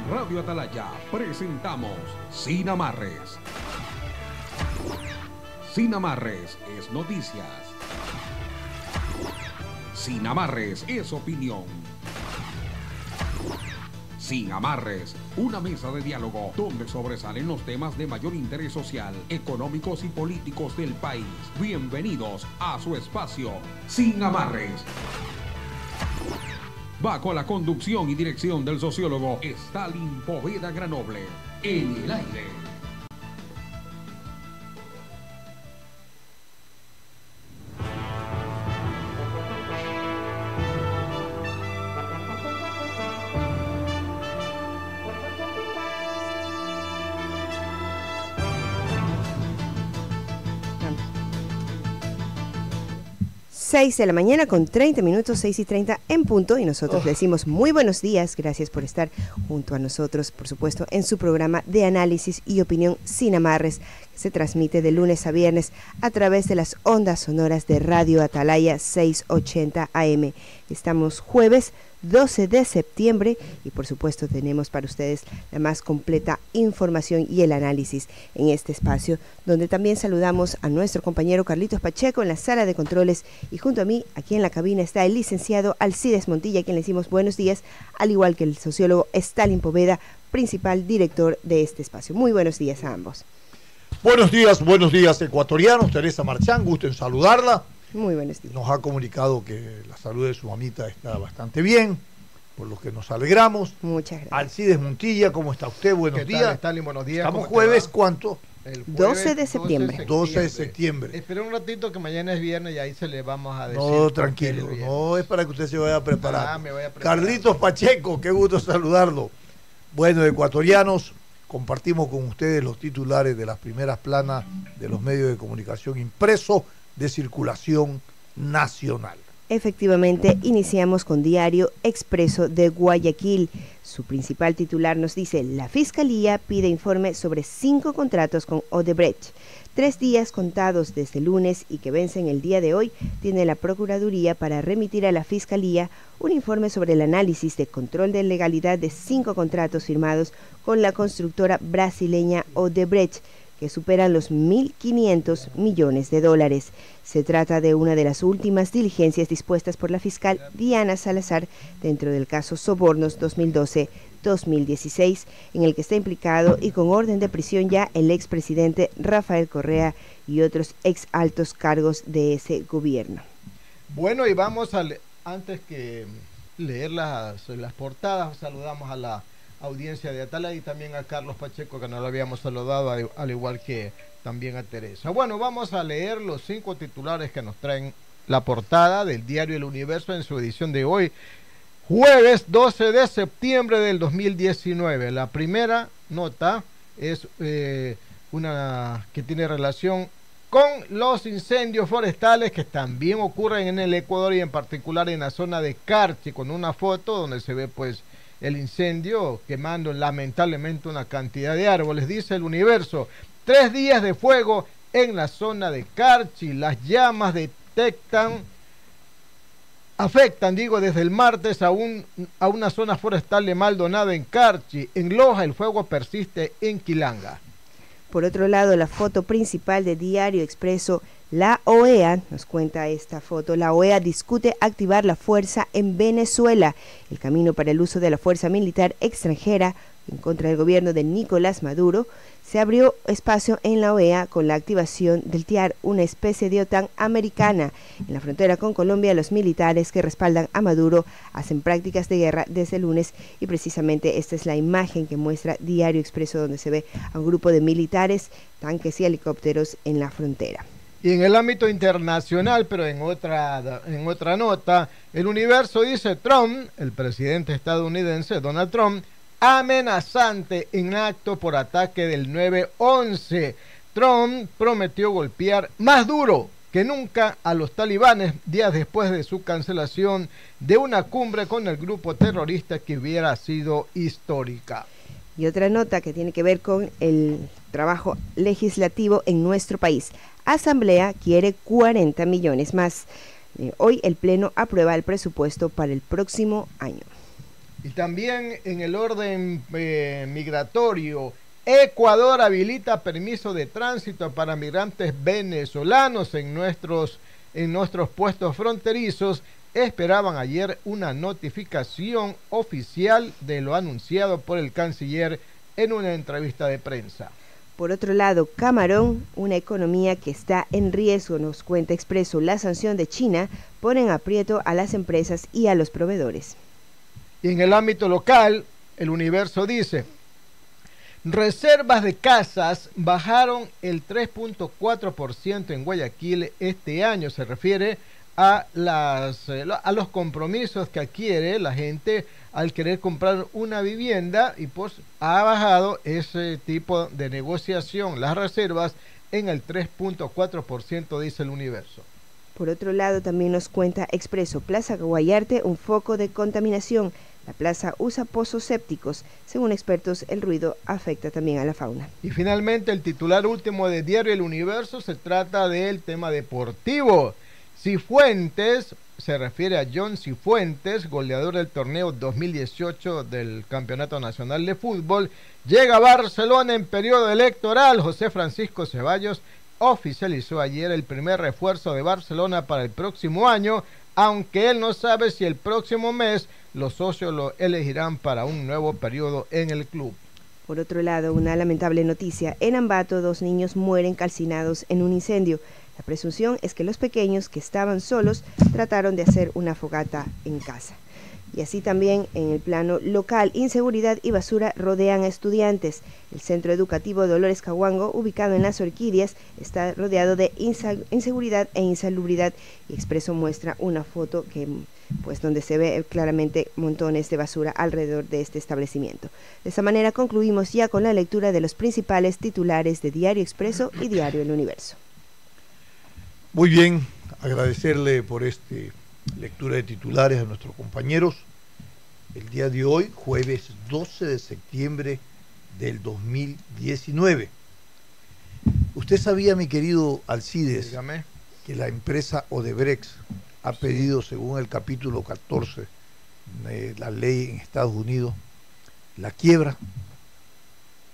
Radio Atalaya presentamos Sin Amarres. Sin Amarres es noticias. Sin Amarres es opinión. Sin Amarres, una mesa de diálogo donde sobresalen los temas de mayor interés social, económicos y políticos del país. Bienvenidos a su espacio Sin Amarres. Bajo la conducción y dirección del sociólogo Stalin Poveda Granoble. En el aire. De la mañana con 30 minutos, 6:30 en punto, y nosotros le decimos muy buenos días. Gracias por estar junto a nosotros, por supuesto, en su programa de análisis y opinión Sin Amarres, que se transmite de lunes a viernes a través de las ondas sonoras de Radio Atalaya 680 AM. Estamos jueves 12 de septiembre y por supuesto tenemos para ustedes la más completa información y el análisis en este espacio, donde también saludamos a nuestro compañero Carlitos Pacheco en la sala de controles, y junto a mí aquí en la cabina está el licenciado Alcides Montilla, a quien le decimos buenos días, al igual que el sociólogo Stalin Poveda, principal director de este espacio. Muy buenos días a ambos. Buenos días ecuatorianos. Teresa Marchán, gusto en saludarla. Muy buenos días. Nos ha comunicado que la salud de su mamita está bastante bien, por lo que nos alegramos. Muchas gracias. Alcides Montilla, ¿cómo está usted? Buenos días. Stalin, buenos días. Estamos jueves, ¿cuánto? El jueves 12 de septiembre. 12 de septiembre. Espera un ratito que mañana es viernes y ahí se le vamos a decir. No, tranquilo, no es para que usted se vaya a preparar. Me voy a preparar. Carlitos Pacheco, qué gusto saludarlo. Bueno, ecuatorianos, compartimos con ustedes los titulares de las primeras planas de los medios de comunicación impresos de circulación nacional. Efectivamente, iniciamos con Diario Expreso de Guayaquil. Su principal titular nos dice: la Fiscalía pide informe sobre 5 contratos con Odebrecht. 3 días contados desde lunes y que vencen el día de hoy, tiene la Procuraduría para remitir a la Fiscalía un informe sobre el análisis de control de legalidad de 5 contratos firmados con la constructora brasileña Odebrecht, que superan los 1.500 millones de dólares. Se trata de una de las últimas diligencias dispuestas por la fiscal Diana Salazar dentro del caso Sobornos 2012-2016, en el que está implicado y con orden de prisión ya el expresidente Rafael Correa y otros ex altos cargos de ese gobierno. Bueno, y vamos a antes que leer las portadas, saludamos a la audiencia de Atalaya y también a Carlos Pacheco, que no lo habíamos saludado, al igual que también a Teresa. Bueno, vamos a leer los 5 titulares que nos traen la portada del diario El Universo en su edición de hoy, jueves 12 de septiembre del 2019. La primera nota es una que tiene relación con los incendios forestales que también ocurren en el Ecuador y en particular en la zona de Carchi, con una foto donde se ve pues el incendio quemando lamentablemente una cantidad de árboles. Dice El Universo: 3 días de fuego en la zona de Carchi. Las llamas afectan desde el martes a una zona forestal de Maldonado en Carchi. En Loja el fuego persiste en Quilanga. Por otro lado, la foto principal de Diario Expreso: la OEA, nos cuenta esta foto, la OEA discute activar la fuerza en Venezuela. El camino para el uso de la fuerza militar extranjera en contra del gobierno de Nicolás Maduro. Se abrió espacio en la OEA con la activación del TIAR, una especie de OTAN americana. En la frontera con Colombia, los militares que respaldan a Maduro hacen prácticas de guerra desde el lunes, y precisamente esta es la imagen que muestra Diario Expreso, donde se ve a un grupo de militares, tanques y helicópteros en la frontera. Y en el ámbito internacional, pero en otra nota, El Universo dice: Trump, el presidente estadounidense Donald Trump, amenazante en acto por ataque del 9/11. Trump prometió golpear más duro que nunca a los talibanes días después de su cancelación de una cumbre con el grupo terrorista que hubiera sido histórica. Y otra nota que tiene que ver con el trabajo legislativo en nuestro país. Asamblea quiere 40 millones más. Hoy el Pleno aprueba el presupuesto para el próximo año. Y también en el orden migratorio, Ecuador habilita permiso de tránsito para migrantes venezolanos en nuestros puestos fronterizos. Esperaban ayer una notificación oficial de lo anunciado por el canciller en una entrevista de prensa. Por otro lado, Camarón, una economía que está en riesgo, nos cuenta Expreso. La sanción de China pone en aprieto a las empresas y a los proveedores. Y en el ámbito local, el Universo dice: reservas de casas bajaron el 3.4% en Guayaquil este año. Se refiere a los compromisos que adquiere la gente al querer comprar una vivienda, y pues ha bajado ese tipo de negociación, las reservas, en el 3.4%, dice el Universo. Por otro lado, también nos cuenta Expreso, Plaza Guayarte, un foco de contaminación. La plaza usa pozos sépticos. Según expertos, el ruido afecta también a la fauna. Y finalmente, el titular último de Diario El Universo se trata del tema deportivo. Cifuentes, se refiere a John Cifuentes, goleador del torneo 2018 del Campeonato Nacional de Fútbol, llega a Barcelona en periodo electoral. José Francisco Ceballos oficializó ayer el primer refuerzo de Barcelona para el próximo año, aunque él no sabe si el próximo mes los socios lo elegirán para un nuevo periodo en el club. Por otro lado, una lamentable noticia. En Ambato, 2 niños mueren calcinados en un incendio. La presunción es que los pequeños, que estaban solos, trataron de hacer una fogata en casa. Y así también en el plano local, inseguridad y basura rodean a estudiantes. El centro educativo Dolores Caguango, ubicado en Las Orquídeas, está rodeado de inseguridad e insalubridad. Y Expreso muestra una foto donde se ve claramente montones de basura alrededor de este establecimiento. De esta manera concluimos ya con la lectura de los principales titulares de Diario Expreso y Diario El Universo. Muy bien, agradecerle por esta lectura de titulares a nuestros compañeros. El día de hoy, jueves 12 de septiembre del 2019. ¿Usted sabía, mi querido Alcides, Dígame, que la empresa Odebrecht ha pedido, según el capítulo 14 de la ley en Estados Unidos, la quiebra?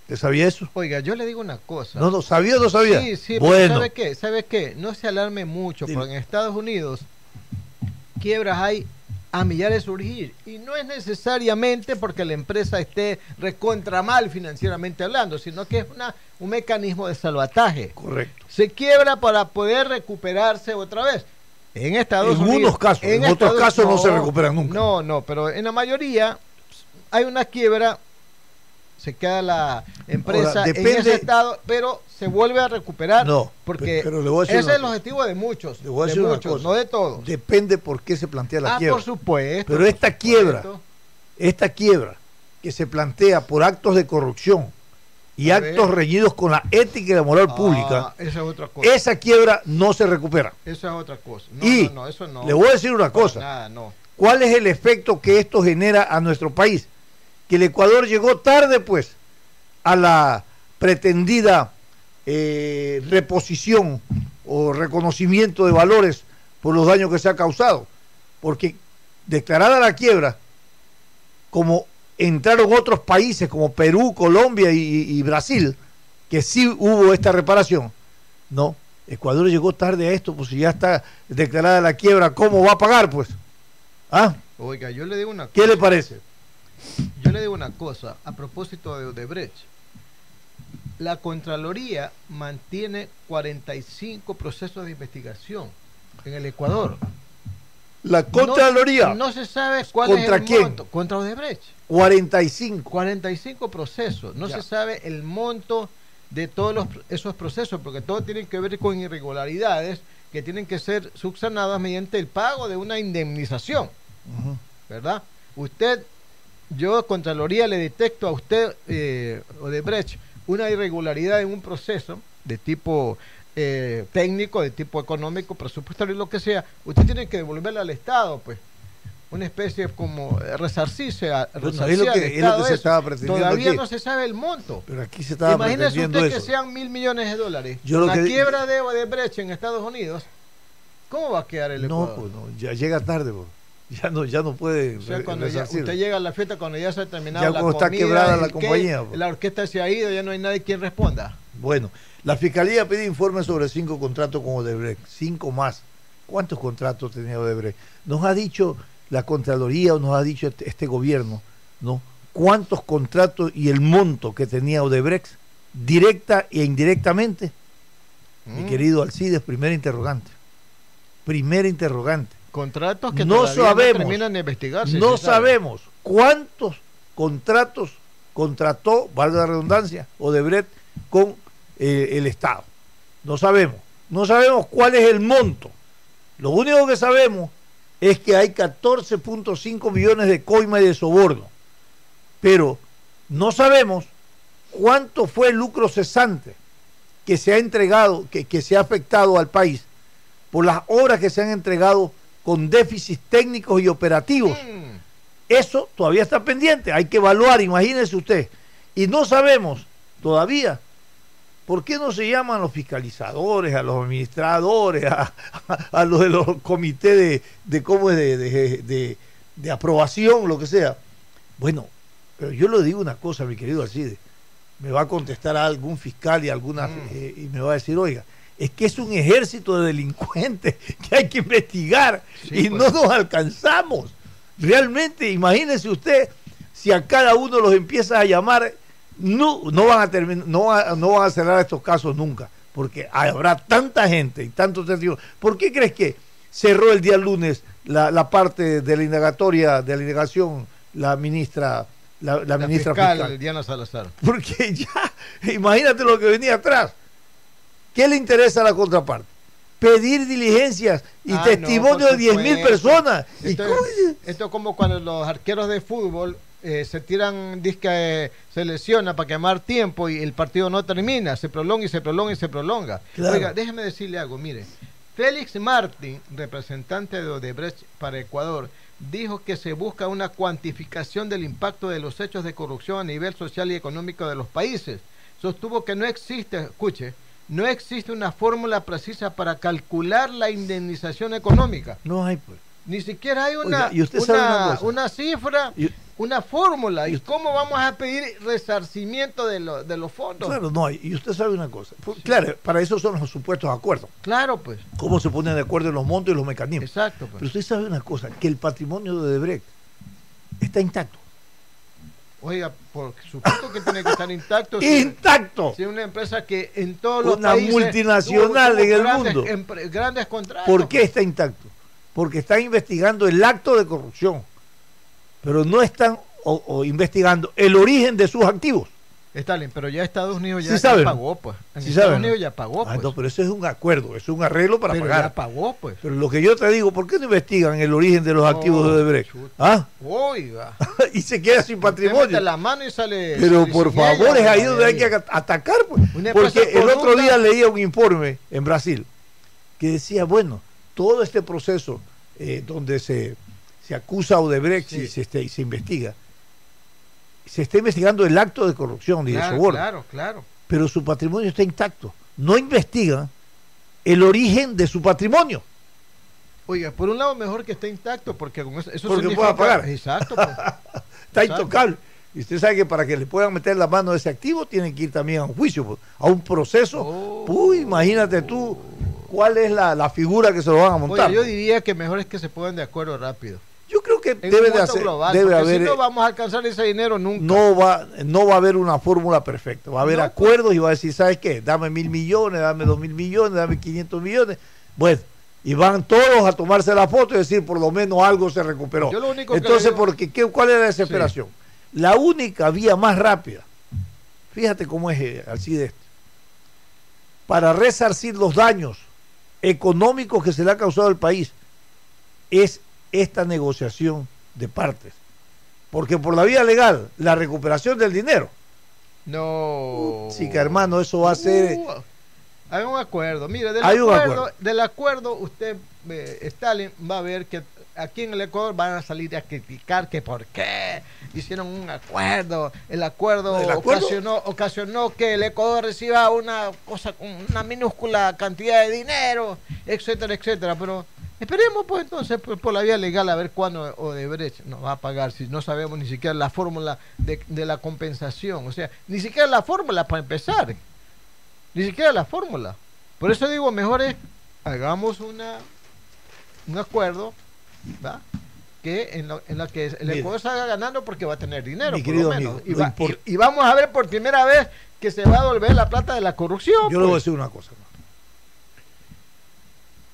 ¿Usted sabía eso? Oiga, yo le digo una cosa. No, ¿sabía o no sabía? Sí, bueno. ¿Sabe qué? No se alarme mucho, Dime. porque en Estados Unidos quiebras hay a millares de surgir, y no es necesariamente porque la empresa esté recontra mal financieramente hablando, sino que es un mecanismo de salvataje. Correcto. Se quiebra para poder recuperarse otra vez. En Estados Unidos. En unos casos, en otros casos no se recuperan nunca. No, pero en la mayoría hay una quiebra, se queda la empresa Ahora, depende, en ese estado, pero se vuelve a recuperar. No, porque pero le voy a decir ese es el objetivo de muchos, le voy a decir una cosa. no de todos. Depende por qué se plantea la quiebra. Por supuesto. Pero esta quiebra que se plantea por actos de corrupción y actos reñidos con la ética y la moral pública, esa es otra cosa. esa quiebra no se recupera. Eso es otra cosa. No, eso no. Le voy a decir una cosa. Nada, no. ¿Cuál es el efecto que esto genera a nuestro país? Que el Ecuador llegó tarde, pues, a la pretendida reposición o reconocimiento de valores por los daños que se ha causado, porque declarada la quiebra, como entraron otros países como Perú, Colombia y Brasil, que sí hubo esta reparación, no, Ecuador llegó tarde a esto, pues si ya está declarada la quiebra, ¿cómo va a pagar, pues? ¿Ah? Oiga, yo le digo una cosa. ¿Qué le parece? Yo le digo una cosa, a propósito de Odebrecht. La Contraloría mantiene 45 procesos de investigación en el Ecuador. La Contraloría. No se sabe cuál ¿Contra es el quién? monto. Contra Odebrecht. 45. 45 procesos. No Ya. se sabe el monto de todos esos procesos, porque todo tiene que ver con irregularidades que tienen que ser subsanadas mediante el pago de una indemnización. ¿Verdad? Yo, Contraloría, le detecto a usted, Odebrecht, una irregularidad en un proceso de tipo técnico, de tipo económico, presupuestario y lo que sea. Usted tiene que devolverle al Estado, pues, una especie como resarcirse al Estado. Se estaba pretendiendo Todavía aquí. no se sabe el monto. Pero aquí se estaba Imagínese pretendiendo usted eso. que sean $1.000 millones. La Quiebra de Odebrecht en Estados Unidos, ¿cómo va a quedar el Ecuador? No, pues no, ya llega tarde. Pues. ya no puede O sea, cuando resarcir. usted llega a la fiesta, cuando ya se ha terminado Ya la cuando comida, está quebrada la el compañía, cake, pues. la orquesta se ha ido, ya no hay nadie quien responda. Bueno, la Fiscalía pide informes sobre 5 contratos con Odebrecht, 5 más. ¿Cuántos contratos tenía Odebrecht? Nos ha dicho la Contraloría o nos ha dicho este gobierno, ¿no? ¿Cuántos contratos y el monto que tenía Odebrecht, directa e indirectamente? Mi querido Alcides, primera interrogante. Primera interrogante. Contratos que No todavía sabemos, no terminan de investigarse. no ¿sí sabe? sabemos cuántos contratos contrató, valga la redundancia, Odebrecht con el Estado. No sabemos. No sabemos cuál es el monto. Lo único que sabemos es que hay 14.5 millones de coima y de soborno. Pero no sabemos cuánto fue el lucro cesante que se ha entregado, que se ha afectado al país por las obras que se han entregado con déficits técnicos y operativos. Eso todavía está pendiente, hay que evaluar, imagínese usted. Y no sabemos todavía por qué no se llaman los fiscalizadores, a los administradores, a los de los comités de aprobación, lo que sea. Bueno, pero yo le digo una cosa, mi querido Alcides. Me va a contestar a algún fiscal y y me va a decir, oiga, es que es un ejército de delincuentes que hay que investigar, sí, y pues. no nos alcanzamos. Realmente, imagínese usted, si a cada uno los empieza a llamar, no van a terminar, no van a cerrar estos casos nunca, porque habrá tanta gente y tantos testigos. ¿Por qué crees que cerró el día lunes la parte de la indagatoria, de la indagación, la ministra fiscal Diana Salazar? Porque ya, imagínate lo que venía atrás. ¿Qué le interesa a la contraparte? Pedir diligencias y testimonio de 10.000 personas. Esto es como cuando los arqueros de fútbol se tiran, se lesiona para quemar tiempo y el partido no termina, se prolonga y se prolonga y se prolonga. Claro. Oiga, déjeme decirle algo, mire. Félix Martín, representante de Odebrecht para Ecuador, dijo que se busca una cuantificación del impacto de los hechos de corrupción a nivel social y económico de los países. Sostuvo que no existe, escuche, no existe una fórmula precisa para calcular la indemnización económica. No hay, pues. Ni siquiera hay Oiga, ¿y usted sabe una cifra, una fórmula. ¿Y cómo vamos a pedir resarcimiento de los fondos? Claro, no hay. Y usted sabe una cosa. Sí. Claro, para eso son los supuestos acuerdos. Claro, pues. Cómo se ponen de acuerdo en los montos y los mecanismos. Exacto, pues. Pero usted sabe una cosa, que el patrimonio de Odebrecht está intacto. Oiga, por supuesto que tiene que estar intacto. ¡Intacto! Si una empresa que en todos los una países... multinacional en el mundo. Grandes contratos. ¿Por qué está intacto? Porque están investigando el acto de corrupción, pero no están investigando el origen de sus activos. Stalin, pero ya Estados Unidos Sí ya pagó, pues. Sí Estados saben, Unidos ya pagó, pues. No, pero eso es un acuerdo, es un arreglo para pagar. Ya pagó, pues. Pero lo que yo te digo, ¿por qué no investigan el origen de los activos de Odebrecht? ¿Ah? Oiga. Y se queda sin patrimonio. Mete la mano y sale. Pero por favor, es ahí donde hay que atacar, pues. Porque el otro día leía un informe en Brasil que decía, bueno, todo este proceso donde se acusa a Odebrecht y se investiga, se está investigando el acto de corrupción y de soborno. Claro. Pero su patrimonio está intacto. No investigan el origen de su patrimonio. Oiga, por un lado mejor que esté intacto, porque con eso porque pueda pagar. Exacto. Pues. Está intocable. Y usted sabe que para que le puedan meter la mano a ese activo, tienen que ir también a un juicio, pues, a un proceso. Imagínate tú cuál es la figura que se lo van a montar. Oiga, yo diría que mejor es que se pongan de acuerdo rápido. Yo creo que debe de hacer, global, debe haber. Si no vamos a alcanzar ese dinero nunca. No va a haber una fórmula perfecta. Va a haber acuerdos y va a decir, ¿sabes qué? Dame 1.000 millones, dame 2.000 millones, dame 500 millones. Bueno, y van todos a tomarse la foto y decir, por lo menos algo se recuperó. Yo lo único entonces, ¿cuál es la desesperación? Sí. La única vía más rápida, fíjate cómo es así de esto, para resarcir los daños económicos que se le ha causado al país, es esta negociación de partes. Porque por la vía legal, la recuperación del dinero. No. Chica, hermano, eso va a ser. Hay un acuerdo. Mire, del acuerdo, usted, Stalin, va a ver que aquí en el Ecuador van a salir a criticar que por qué hicieron un acuerdo. El acuerdo ocasionó que el Ecuador reciba una minúscula cantidad de dinero, etcétera, etcétera. Pero Esperemos pues entonces por la vía legal a ver cuándo Odebrecht nos va a pagar, si no sabemos ni siquiera la fórmula de la compensación, o sea, ni siquiera la fórmula para empezar, ni siquiera la fórmula. Por eso digo, mejor es, hagamos un acuerdo, ¿va? Que en la que el Ecuador salga ganando porque va a tener dinero, mi por querido lo menos. amigo, Y vamos a ver por primera vez que se va a devolver la plata de la corrupción. Yo le voy a decir una cosa, hermano.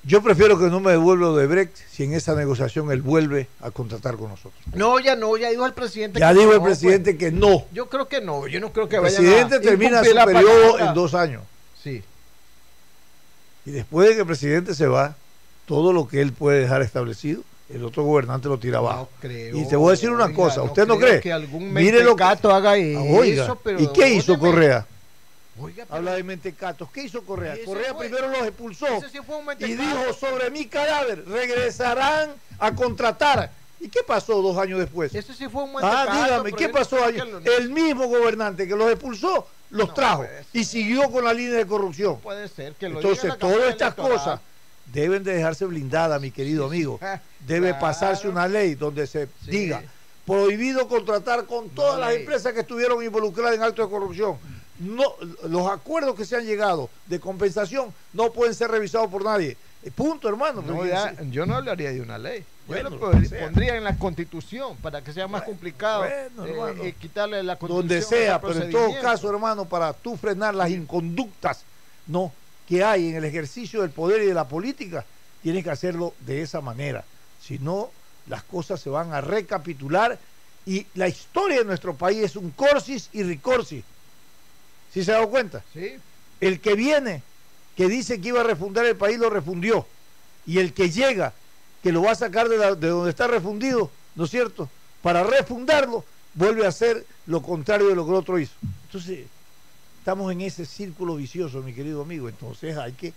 Yo prefiero que no me devuelva Odebrecht si en esa negociación él vuelve a contratar con nosotros. No, ya dijo el presidente. Ya dijo el presidente que no. Yo creo que no, yo no creo que El vayan presidente termina su periodo en 2 años. Sí. Y después de que el presidente se va, todo lo que él puede dejar establecido, el otro gobernante lo tira abajo. No creo, y te voy a decir una cosa, ¿usted no cree? Que algún Mire lo que haga eso, oiga, pero ¿y qué hizo Correa? Oiga, Habla de mentecatos. ¿Qué hizo Correa? Correa fue, primero los expulsó sí fue un y dijo: sobre mi cadáver regresarán a contratar. ¿Y qué pasó 2 años después? Ese sí fue un dígame, ¿qué pasó? El mismo gobernante que los expulsó los trajo y siguió con la línea de corrupción. Puede ser que lo Entonces, todas estas cosas deben de dejarse blindadas, mi querido amigo. Debe pasarse una ley donde se diga: prohibido contratar con todas las empresas que estuvieron involucradas en actos de corrupción. No, los acuerdos que se han llegado de compensación no pueden ser revisados por nadie. Punto, hermano. No, yo no hablaría de una ley. Bueno, yo lo pondría en la Constitución para que sea más complicado quitarle la Constitución. Donde sea, pero en todo caso, hermano, para tú frenar las inconductas que hay en el ejercicio del poder y de la política, tienes que hacerlo de esa manera. Si no, las cosas se van a recapitular y la historia de nuestro país es un corsis y ricorsis. ¿Sí se ha dado cuenta? Sí. El que viene, que dice que iba a refundar el país, lo refundió. Y el que llega, que lo va a sacar de donde está refundido, ¿no es cierto?, para refundarlo, vuelve a hacer lo contrario de lo que el otro hizo. Entonces, estamos en ese círculo vicioso, mi querido amigo. Entonces hay que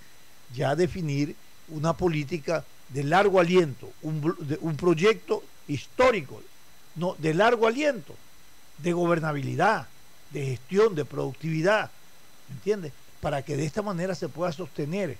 ya definir una política de largo aliento, un proyecto histórico, de largo aliento, de gobernabilidad, de gestión, de productividad, ¿entiendes? Para que de esta manera se pueda sostener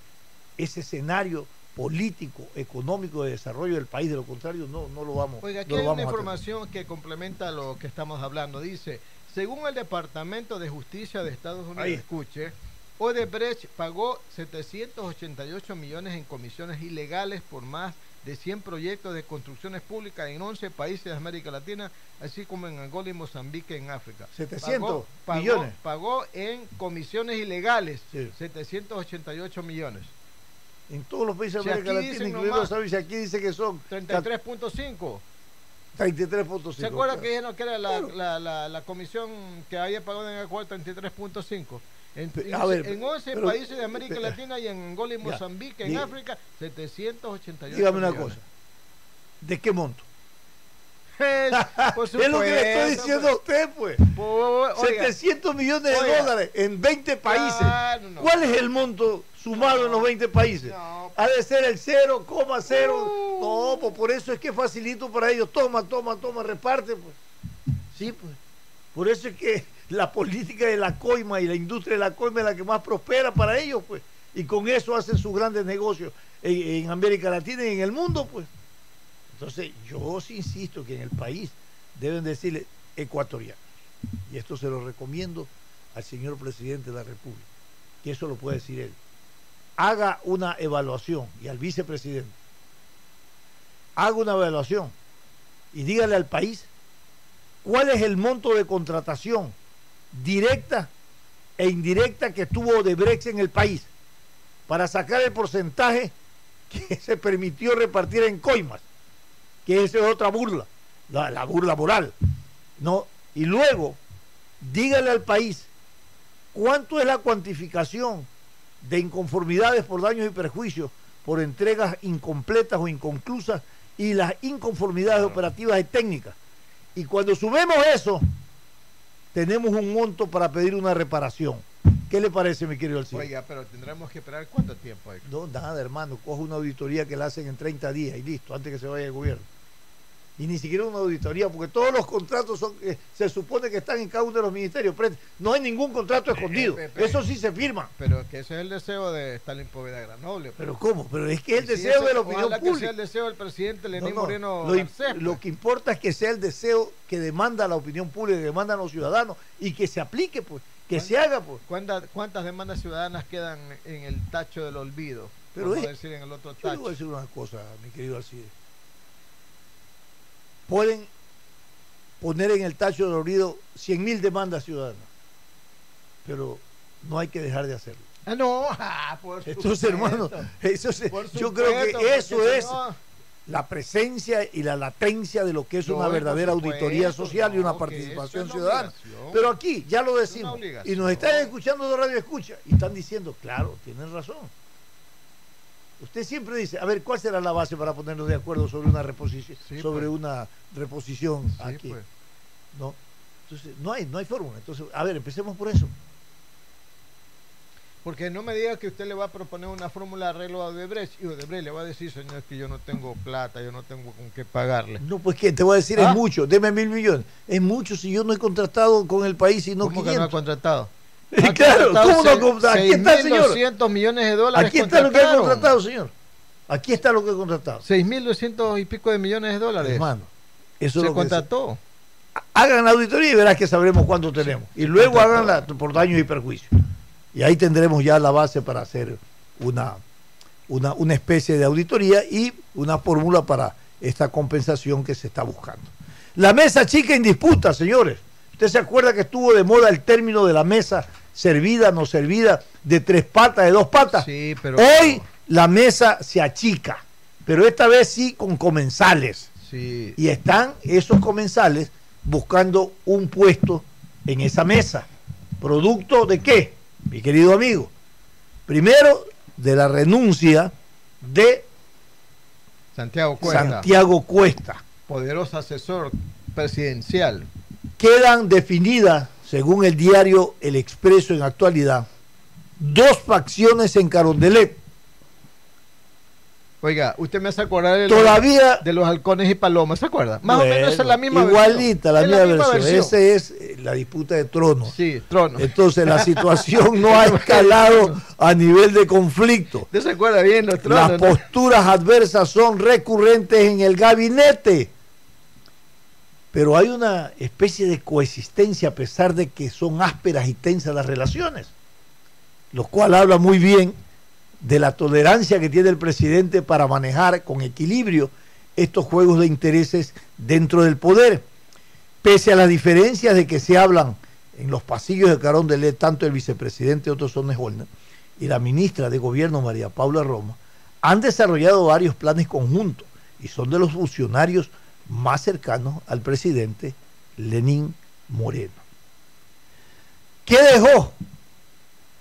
ese escenario político, económico de desarrollo del país. De lo contrario, no lo vamos a tener. Oiga, aquí hay una información que complementa lo que estamos hablando. Dice, según el Departamento de Justicia de Estados Unidos, escuche, Odebrecht pagó 788 millones en comisiones ilegales por más de 100 proyectos de construcciones públicas en 11 países de América Latina, así como en Angola y Mozambique en África. 700 millones. Pagó en comisiones ilegales 788 millones. En todos los países de América Latina, incluido los servicios, aquí dice que son 33.5. 33.5. ¿Se acuerda que dijeron que era la comisión que había pagado en Ecuador 33.5? En 11 países de América Latina y en Angola y Mozambique, en África, 788 dígame una millones. cosa, ¿de qué monto? Por supuesto, es lo que le estoy diciendo a usted, pues. 700 millones de dólares en 20 países. ¿Cuál es el monto sumado en los 20 países? Ha de ser el 0,0. No, pues por eso es que es facilito para ellos. Toma, reparte, pues. Sí, pues. Por eso es que la política de la coima y la industria de la coima es la que más prospera para ellos, pues. Y con eso hacen sus grandes negocios en América Latina y en el mundo, pues. Entonces, yo sí insisto que en el país deben decirle ecuatorianos. Y esto se lo recomiendo al señor presidente de la República, que eso lo puede decir él. Haga una evaluación, y al vicepresidente, haga una evaluación y dígale al país cuál es el monto de contratación directa e indirecta que tuvo Odebrecht en el país para sacar el porcentaje que se permitió repartir en coimas, que esa es otra burla, la burla moral, ¿no? Y luego dígale al país cuánto es la cuantificación de inconformidades por daños y perjuicios por entregas incompletas o inconclusas y las inconformidades operativas y técnicas. Y cuando sumemos eso, tenemos un monto para pedir una reparación. ¿Qué le parece, mi querido Alcides? Oiga, pero tendremos que esperar ¿cuánto tiempo hay? No, nada, hermano. Coge una auditoría que la hacen en 30 días y listo, antes que se vaya el gobierno. y ni siquiera una auditoría, porque todos los contratos son, se supone que están en cada uno de los ministerios. No hay ningún contrato escondido, eso sí se firma. Pero que ese es el deseo de Stalin Poveda Granoble. Pero ¿cómo? Pero es que es el deseo de la opinión pública. Que sea el deseo del presidente Lenín Moreno. Lo que importa es que sea el deseo que demanda la opinión pública, que demandan los ciudadanos, y que se aplique, pues, que se haga, pues. ¿Cuántas demandas ciudadanas quedan en el tacho del olvido? Pero vamos a decir en el otro tacho. Yo le voy a decir una cosa, mi querido Alcides. Pueden poner en el tacho del olvido 100.000 demandas ciudadanas, pero no hay que dejar de hacerlo. No, por entonces, supuesto, hermano, yo creo que eso es la presencia y la latencia de lo que es una verdadera auditoría social y una participación ciudadana. Pero aquí ya lo decimos, y nos están escuchando de Radio Escucha, y están diciendo, claro, tienen razón. Usted siempre dice, a ver, ¿cuál será la base para ponernos de acuerdo sobre una reposición, una reposición aquí? Pues. ¿No? Entonces, no hay fórmula. Entonces, a ver, empecemos por eso. Porque no me diga que usted le va a proponer una fórmula de arreglo a Odebrecht, y Odebrecht le va a decir, señor, es que yo no tengo plata, yo no tengo con qué pagarle. No, pues que te voy a decir, es mucho, deme 1.000 millones. Es mucho si yo no he contratado con el país y no 500. ¿Cómo que no ha contratado? Claro, ¿cómo no? Aquí está, señor. 6.200 millones de dólares. Aquí está lo que ha contratado, señor. Aquí está lo que ha contratado. 6.200 y pico de millones de dólares. Hermano, eso se contrató. Hagan la auditoría y verás que sabremos cuánto tenemos. Y luego háganla por daños y perjuicios. Y ahí tendremos ya la base para hacer una especie de auditoría y una fórmula para esta compensación que se está buscando. La mesa chica en disputa, señores. ¿Usted se acuerda que estuvo de moda el término de la mesa servida, no servida, de 3 patas, de 2 patas? Sí, pero hoy la mesa se achica, pero esta vez sí con comensales. Sí. Y están esos comensales buscando un puesto en esa mesa. ¿Producto de qué, mi querido amigo? Primero, de la renuncia de Santiago Cuesta. Poderoso asesor presidencial. Quedan definidas, según el diario El Expreso en actualidad, 2 facciones en Carondelet. Oiga, usted me hace acordar de los halcones y palomas, ¿se acuerda? Más o menos es la misma igualita, versión. La misma versión. Esa es la disputa de tronos. Sí, tronos. Entonces la situación no ha escalado a nivel de conflicto. ¿Usted se acuerda bien los tronos? Las posturas adversas son recurrentes en el gabinete. Pero hay una especie de coexistencia a pesar de que son ásperas y tensas las relaciones, lo cual habla muy bien de la tolerancia que tiene el presidente para manejar con equilibrio estos juegos de intereses dentro del poder. Pese a las diferencias de que se hablan en los pasillos de Carondelet, tanto el vicepresidente Otto Sonneholner y la ministra de Gobierno María Paula Roma han desarrollado varios planes conjuntos y son de los funcionarios más cercanos al presidente Lenín Moreno. ¿Qué dejó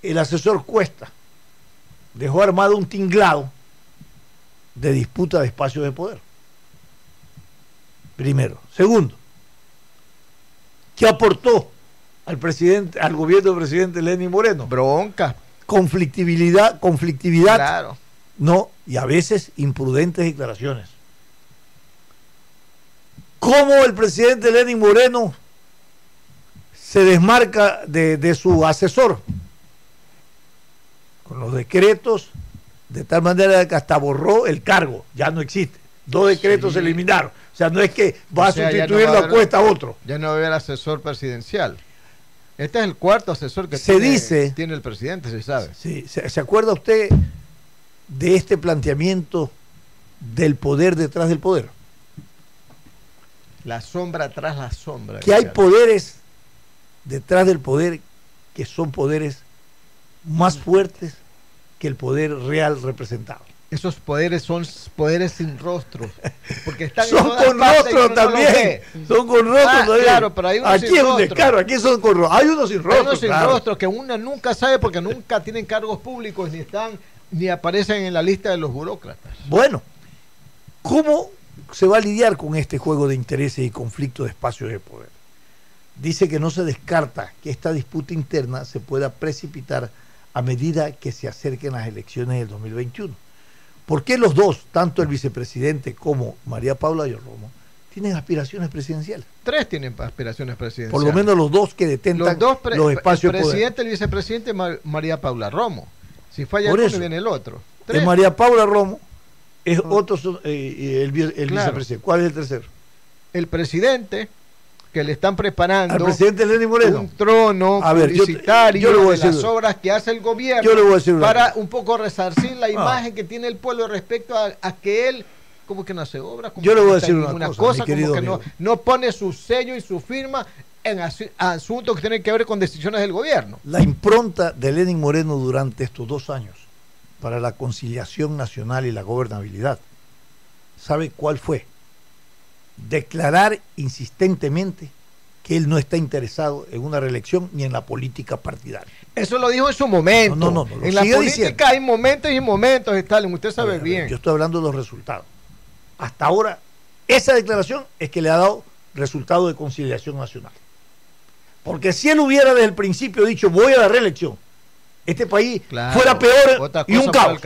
el asesor Cuesta? Dejó armado un tinglado de disputa de espacios de poder. Primero. Segundo, ¿qué aportó al gobierno del presidente Lenín Moreno? Bronca. Conflictividad, claro. No, y a veces imprudentes declaraciones. ¿Cómo el presidente Lenín Moreno se desmarca de su asesor? Con los decretos, de tal manera que hasta borró el cargo, ya no existe. 2 decretos se eliminaron. O sea, no es que va a sustituirlo a Cuesta a otro. Ya no va a haber asesor presidencial. Este es el 4º asesor que tiene el presidente, se sabe. Sí, ¿se acuerda usted de este planteamiento del poder detrás del poder? La sombra tras la sombra. Que hay poderes detrás del poder que son poderes más fuertes que el poder real representado. Esos poderes son poderes sin rostros, porque están son con rostro también. Son con rostro también. Claro, pero hay unos aquí sin es rostro. Claro, aquí son con rostro. Hay unos sin rostro. Hay unos sin rostro que uno nunca sabe porque nunca tienen cargos públicos ni aparecen en la lista de los burócratas. Bueno, ¿cómo se va a lidiar con este juego de intereses y conflicto de espacios de poder? Dice que no se descarta que esta disputa interna se pueda precipitar a medida que se acerquen las elecciones del 2021. ¿Por qué los dos, tanto el vicepresidente como María Paula Roma, tienen aspiraciones presidenciales. 3 tienen aspiraciones presidenciales. Por lo menos los 2 que detentan los espacios de poder. El presidente y el vicepresidente María Paula Romo. Si falla Por uno, eso, viene el otro. es María Paula Romo, es otro, el vicepresidente. ¿Cuál es el tercero? El presidente, que le están preparando al presidente Lenín Moreno un trono publicitario de las obras que hace el gobierno para un poco resarcir la imagen que tiene el pueblo respecto a que él como que no hace obras, como yo que le voy no a decir una cosa, como que no pone su sello y su firma en asuntos que tienen que ver con decisiones del gobierno. La impronta de Lenín Moreno durante estos 2 años para la conciliación nacional y la gobernabilidad, ¿sabe cuál fue? Declarar insistentemente que él no está interesado en una reelección ni en la política partidaria. Eso lo dijo en su momento. No, en la política diciendo. Hay momentos y momentos, Stalin, usted sabe bien. Yo estoy hablando de los resultados. Hasta ahora, esa declaración es que le ha dado resultado de conciliación nacional. Porque si él hubiera desde el principio dicho voy a la reelección, este país fuera peor y un caos.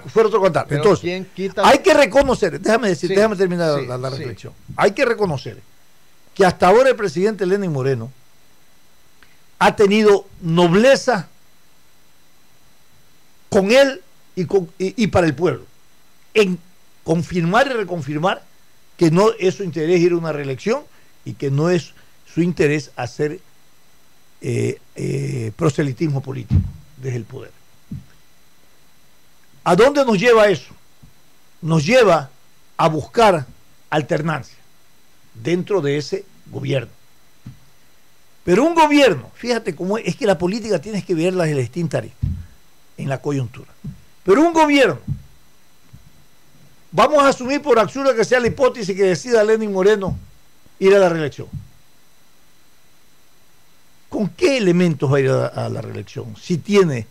Fuera otro cantar. Pero entonces, hay que reconocer, déjame terminar la reflexión. Hay que reconocer que hasta ahora el presidente Lenín Moreno ha tenido nobleza con él y para el pueblo, en confirmar y reconfirmar que no es su interés ir a una reelección y que no es su interés hacer proselitismo político desde el poder. ¿A dónde nos lleva eso? Nos lleva a buscar alternancia dentro de ese gobierno. Pero un gobierno, fíjate cómo es que la política tienes que verla en la distinta área, en la coyuntura. Pero un gobierno, vamos a asumir por absurda que sea la hipótesis que decida Lenín Moreno ir a la reelección. ¿Con qué elementos va a ir a la reelección? Si tiene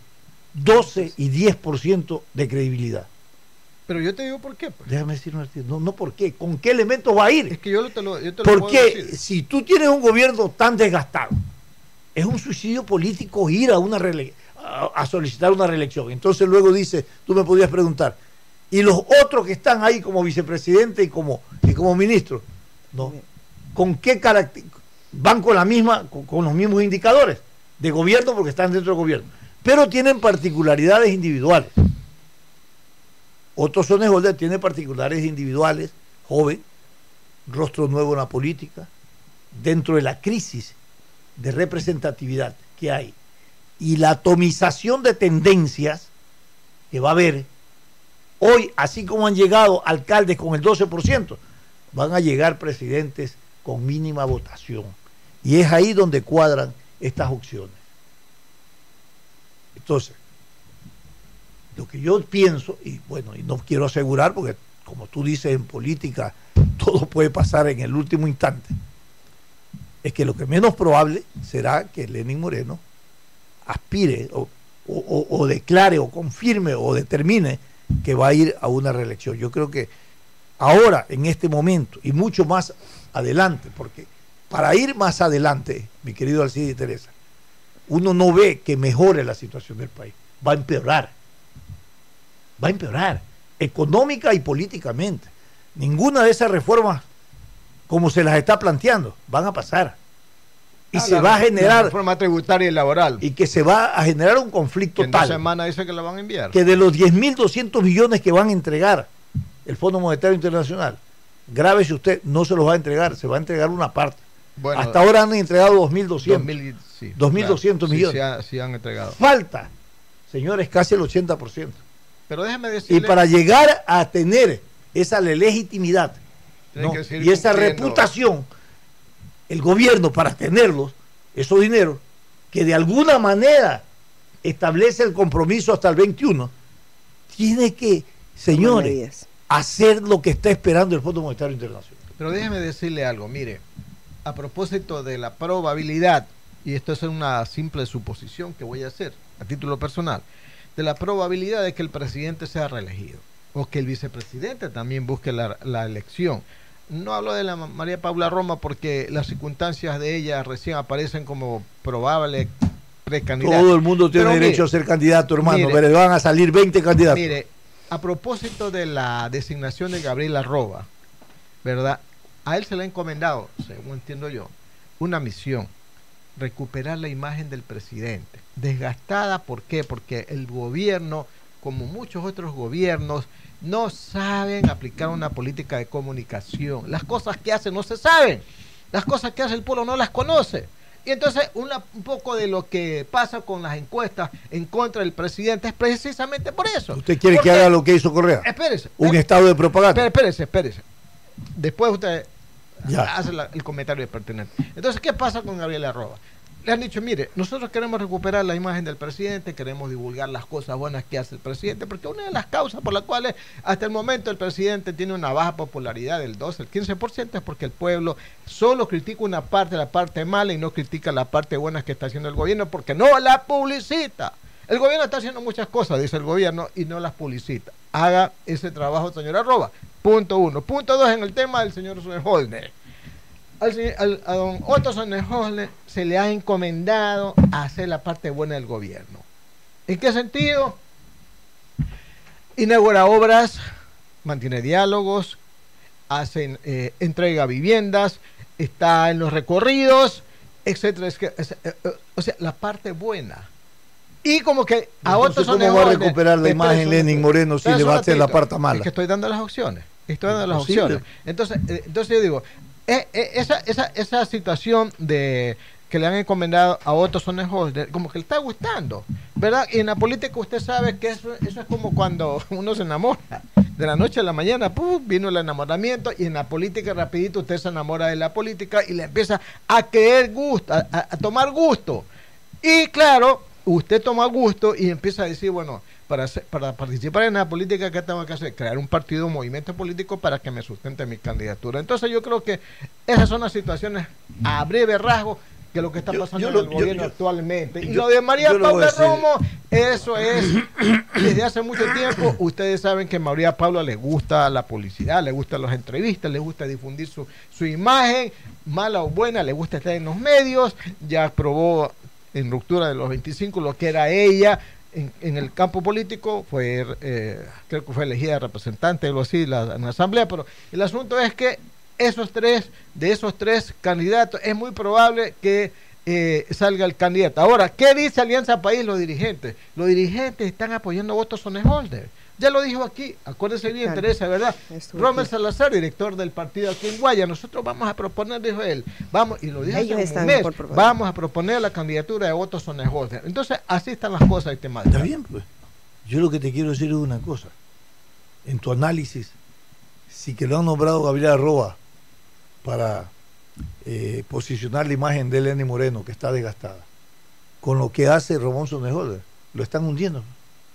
12 y 10% de credibilidad. Pero yo te digo por qué. Pues. Déjame decir, no por qué. ¿Con qué elementos va a ir? Es que yo te lo porque si tú tienes un gobierno tan desgastado, es un suicidio político ir a solicitar una reelección. Entonces luego dice, tú me podrías preguntar, ¿y los otros que están ahí como vicepresidente y como ministro? ¿No? ¿Con qué carácter? Van con los mismos indicadores de gobierno porque están dentro del gobierno. Pero tienen particularidades individuales. Otto Sonnenholder tiene particularidades individuales, joven, rostro nuevo en la política, dentro de la crisis de representatividad que hay y la atomización de tendencias que va a haber hoy, así como han llegado alcaldes con el 12%, van a llegar presidentes con mínima votación. Y es ahí donde cuadran estas opciones. Entonces, lo que yo pienso, y bueno, y no quiero asegurar, porque como tú dices, en política todo puede pasar en el último instante, es que lo que menos probable será que Lenín Moreno aspire o declare o confirme o determine que va a ir a una reelección. Yo creo que ahora, en este momento, y mucho más adelante, porque para ir más adelante, mi querido Alcides y Teresa, uno no ve que mejore la situación del país, va a empeorar económica y políticamente. Ninguna de esas reformas como se las está planteando van a pasar y se va a generar reforma tributaria y laboral y que se va a generar un conflicto que en tal 2 semanas dice que la van a enviar, que de los 10.200 millones que van a entregar el Fondo Monetario Internacional, grábese usted, no se los va a entregar, se va a entregar una parte. Bueno, hasta ahora han entregado 2.200 2.200 millones. Sí han entregado. Falta, señores, casi el 80%. Pero déjeme decirle, y para llegar a tener esa legitimidad, ¿no? y esa reputación, el gobierno, para tenerlos, esos dineros, que de alguna manera establece el compromiso hasta el 21, tiene que, señores, hacer lo que está esperando el Fondo Monetario Internacional. Pero déjeme decirle algo, mire, a propósito de la probabilidad, y esto es una simple suposición que voy a hacer a título personal, de la probabilidad de que el presidente sea reelegido o que el vicepresidente también busque la elección. No hablo de la María Paula Romo porque las circunstancias de ella recién aparecen como probable precandidata. Todo el mundo tiene derecho a ser candidato, hermano, pero van a salir 20 candidatos. Mire, a propósito de la designación de Gabriela Roba, ¿verdad? a él se le ha encomendado, según entiendo yo, una misión: recuperar la imagen del presidente. Desgastada, ¿por qué? Porque el gobierno, como muchos otros gobiernos, no saben aplicar una política de comunicación. Las cosas que hacen no se saben. Las cosas que hace el pueblo no las conoce. Y entonces un poco de lo que pasa con las encuestas en contra del presidente es precisamente por eso. ¿Usted quiere que haga lo que hizo Correa? Espérese. Un estado de propaganda. Espérese. Después usted hace el comentario pertinente. Entonces, ¿qué pasa con Gabriela Roa? Le han dicho, mire, nosotros queremos recuperar la imagen del presidente, queremos divulgar las cosas buenas que hace el presidente, porque una de las causas por las cuales hasta el momento el presidente tiene una baja popularidad del 12, el 15%, es porque el pueblo solo critica una parte, la parte mala, y no critica la parte buena que está haciendo el gobierno, porque no la publicita. El gobierno está haciendo muchas cosas, dice el gobierno, y no las publicita. Haga ese trabajo, señora Roa. Punto 1. Punto 2, en el tema del señor Holder. A don Otto Sonnenholder se le ha encomendado hacer la parte buena del gobierno. ¿En qué sentido? Inaugura obras, mantiene diálogos, entrega viviendas, está en los recorridos, etcétera. O sea, la parte buena. Y como que a Otto Sonnenholder, ¿cómo va a recuperar la imagen Lenín Moreno si le va a hacer la parte mala? Es que estoy dando las opciones. Entonces yo digo, esa situación de que le han encomendado a Otto Sonnenholder, como que le está gustando, ¿verdad? Y en la política usted sabe que eso es como cuando uno se enamora. De la noche a la mañana, vino el enamoramiento, y en la política rapidito usted se enamora de la política y le empieza a querer gusto, a tomar gusto. Y claro, usted toma gusto y empieza a decir, bueno, para participar en la política, ¿qué tengo que hacer? Crear un partido, un movimiento político para que me sustente mi candidatura. Entonces yo creo que esas son las situaciones a breve rasgo que lo que está pasando en el gobierno actualmente. Y lo de María Paula Romo, eso es desde hace mucho tiempo. Ustedes saben que a María Paula le gusta la publicidad, le gustan las entrevistas, le gusta difundir su imagen, mala o buena, le gusta estar en los medios. Ya probó en ruptura de los 25 lo que era ella en el campo político, creo que fue elegida representante, algo así, en la asamblea. Pero el asunto es que de esos tres candidatos, es muy probable que salga el candidato. Ahora, ¿qué dice Alianza País? Los dirigentes están apoyando a Otto Sonnenholder. Ya lo dijo aquí, acuérdense bien, claro. Teresa, ¿verdad? Rommel Salazar, director del partido aquí en Guaya, nosotros vamos a proponer, dijo él, y lo dijo hace un mes, vamos a proponer la candidatura de Otto Sonnenholder. Entonces, así están las cosas, este tema. Está bien, pues. Yo lo que te quiero decir es una cosa. En tu análisis, si que lo han nombrado Gabriela Roa para posicionar la imagen de Lenín Moreno, que está desgastada, con lo que hace Ramón Sonnenholder, lo están hundiendo,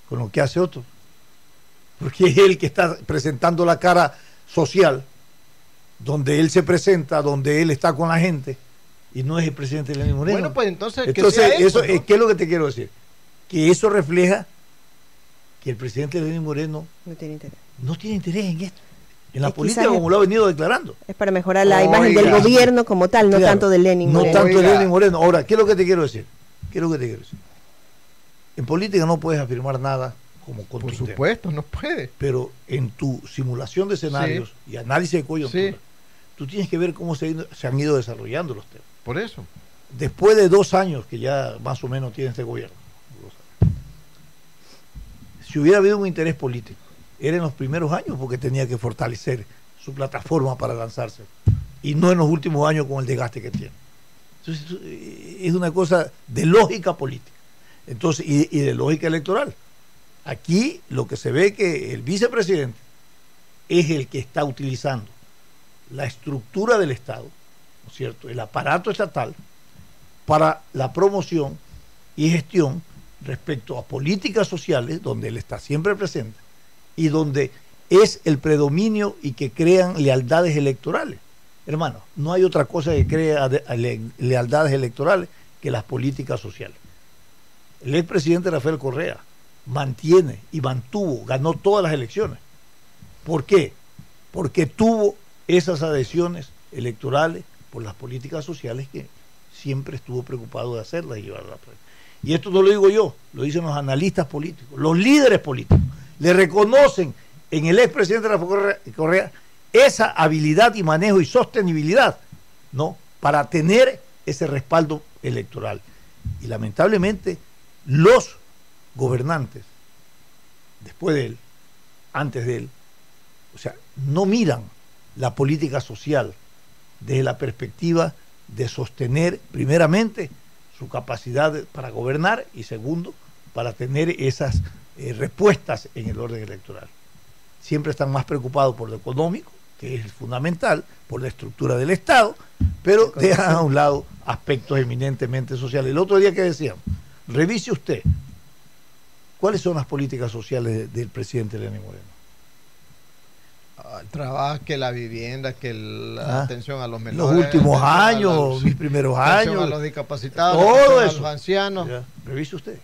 con lo que hace Otto. Porque es él que está presentando la cara social, donde él se presenta, donde él está con la gente, y no es el presidente Lenín Moreno. Bueno, pues entonces eso, ¿no? ¿Qué es lo que te quiero decir? Que eso refleja que el presidente Lenín Moreno no tiene interés en esto, en la política, como lo ha venido declarando. Es para mejorar la imagen del gobierno como tal, no claro, tanto de Lenín Moreno. No tanto de Lenín Moreno. Ahora, ¿qué es lo que te quiero decir? En política no puedes afirmar nada como contundente. Por supuesto, no puede. Pero en tu simulación de escenarios y análisis de coyuntura, tú tienes que ver cómo se han ido desarrollando los temas. Por eso. Después de 2 años que ya más o menos tiene este gobierno, si hubiera habido un interés político, era en los primeros años, porque tenía que fortalecer su plataforma para lanzarse, y no en los últimos años con el desgaste que tiene. Entonces, es una cosa de lógica política, entonces, y de lógica electoral. Aquí lo que se ve es que el vicepresidente es el que está utilizando la estructura del Estado, ¿no es cierto?, el aparato estatal, para la promoción y gestión respecto a políticas sociales, donde él está siempre presente y donde es el predominio y que crean lealtades electorales. Hermano, no hay otra cosa que crea lealtades electorales que las políticas sociales. El expresidente Rafael Correa mantiene y ganó todas las elecciones. ¿Por qué? Porque tuvo esas adhesiones electorales por las políticas sociales que siempre estuvo preocupado de hacerlas y llevarlas a la práctica. Y esto no lo digo yo, lo dicen los analistas políticos, los líderes políticos. Le reconocen en el expresidente Rafael Correa esa habilidad y manejo y sostenibilidad, ¿no?, para tener ese respaldo electoral. Y lamentablemente los gobernantes, después de él, antes de él, o sea, no miran la política social desde la perspectiva de sostener, primeramente, su capacidad para gobernar y segundo, para tener esas respuestas en el orden electoral. Siempre están más preocupados por lo económico, que es fundamental, por la estructura del Estado, pero dejan a un lado aspectos eminentemente sociales. El otro día que decíamos, revise usted, ¿cuáles son las políticas sociales del presidente Lenín Moreno? El trabajo, que la vivienda, que la atención a los menores. Los últimos años, mis primeros años. A los discapacitados, todo eso. a los ancianos. Ya, revise usted,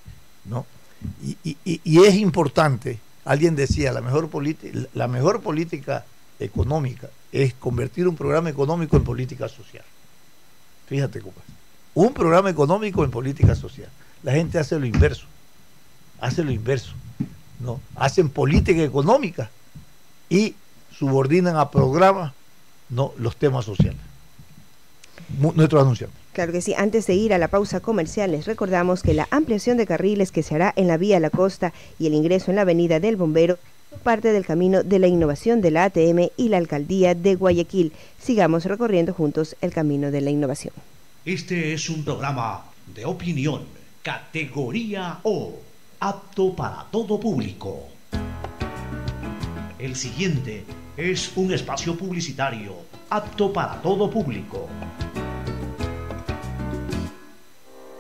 ¿no? Y es importante, alguien decía, la mejor política económica es convertir un programa económico en política social. Fíjate cómo es. Un programa económico en política social. La gente hace lo inverso, ¿no? Hacen política económica y subordinan a programas, no, los temas sociales. Nuestros anunciantes. Claro que sí. Antes de ir a la pausa comercial, les recordamos que la ampliación de carriles que se hará en la vía La Costa y el ingreso en la avenida del Bombero son parte del camino de la innovación de la ATM y la alcaldía de Guayaquil. Sigamos recorriendo juntos el camino de la innovación. Este es un programa de opinión, categoría O, apto para todo público. El siguiente es un espacio publicitario apto para todo público.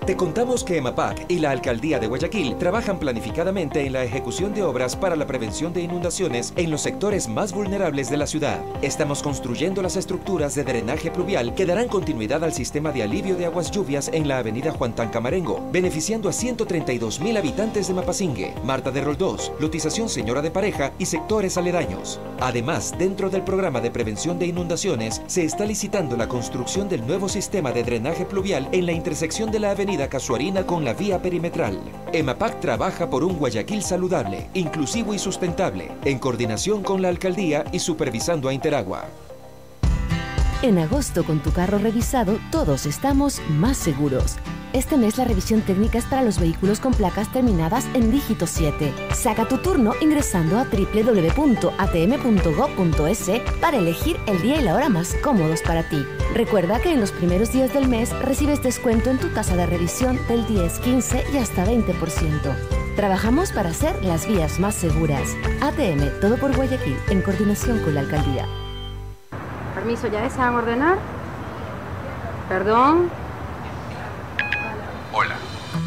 Te contamos que EMAPAC y la Alcaldía de Guayaquil trabajan planificadamente en la ejecución de obras para la prevención de inundaciones en los sectores más vulnerables de la ciudad. Estamos construyendo las estructuras de drenaje pluvial que darán continuidad al sistema de alivio de aguas lluvias en la avenida Juan Tancamarengo, beneficiando a 132,000 habitantes de Mapasingue, Marta de Roldós, Lotización Señora de Pareja y sectores aledaños. Además, dentro del programa de prevención de inundaciones, se está licitando la construcción del nuevo sistema de drenaje pluvial en la intersección de la avenida Casuarina con la vía perimetral. EMAPAC trabaja por un Guayaquil saludable, inclusivo y sustentable, en coordinación con la alcaldía y supervisando a Interagua. En agosto, con tu carro revisado, todos estamos más seguros. Este mes la revisión técnica es para los vehículos con placas terminadas en dígito 7. Saca tu turno ingresando a www.atm.gov.es para elegir el día y la hora más cómodos para ti. Recuerda que en los primeros días del mes recibes descuento en tu tasa de revisión del 10, 15 y hasta 20%. Trabajamos para hacer las vías más seguras. ATM, todo por Guayaquil, en coordinación con la alcaldía. Permiso, ¿ya desean ordenar? Perdón. Hola,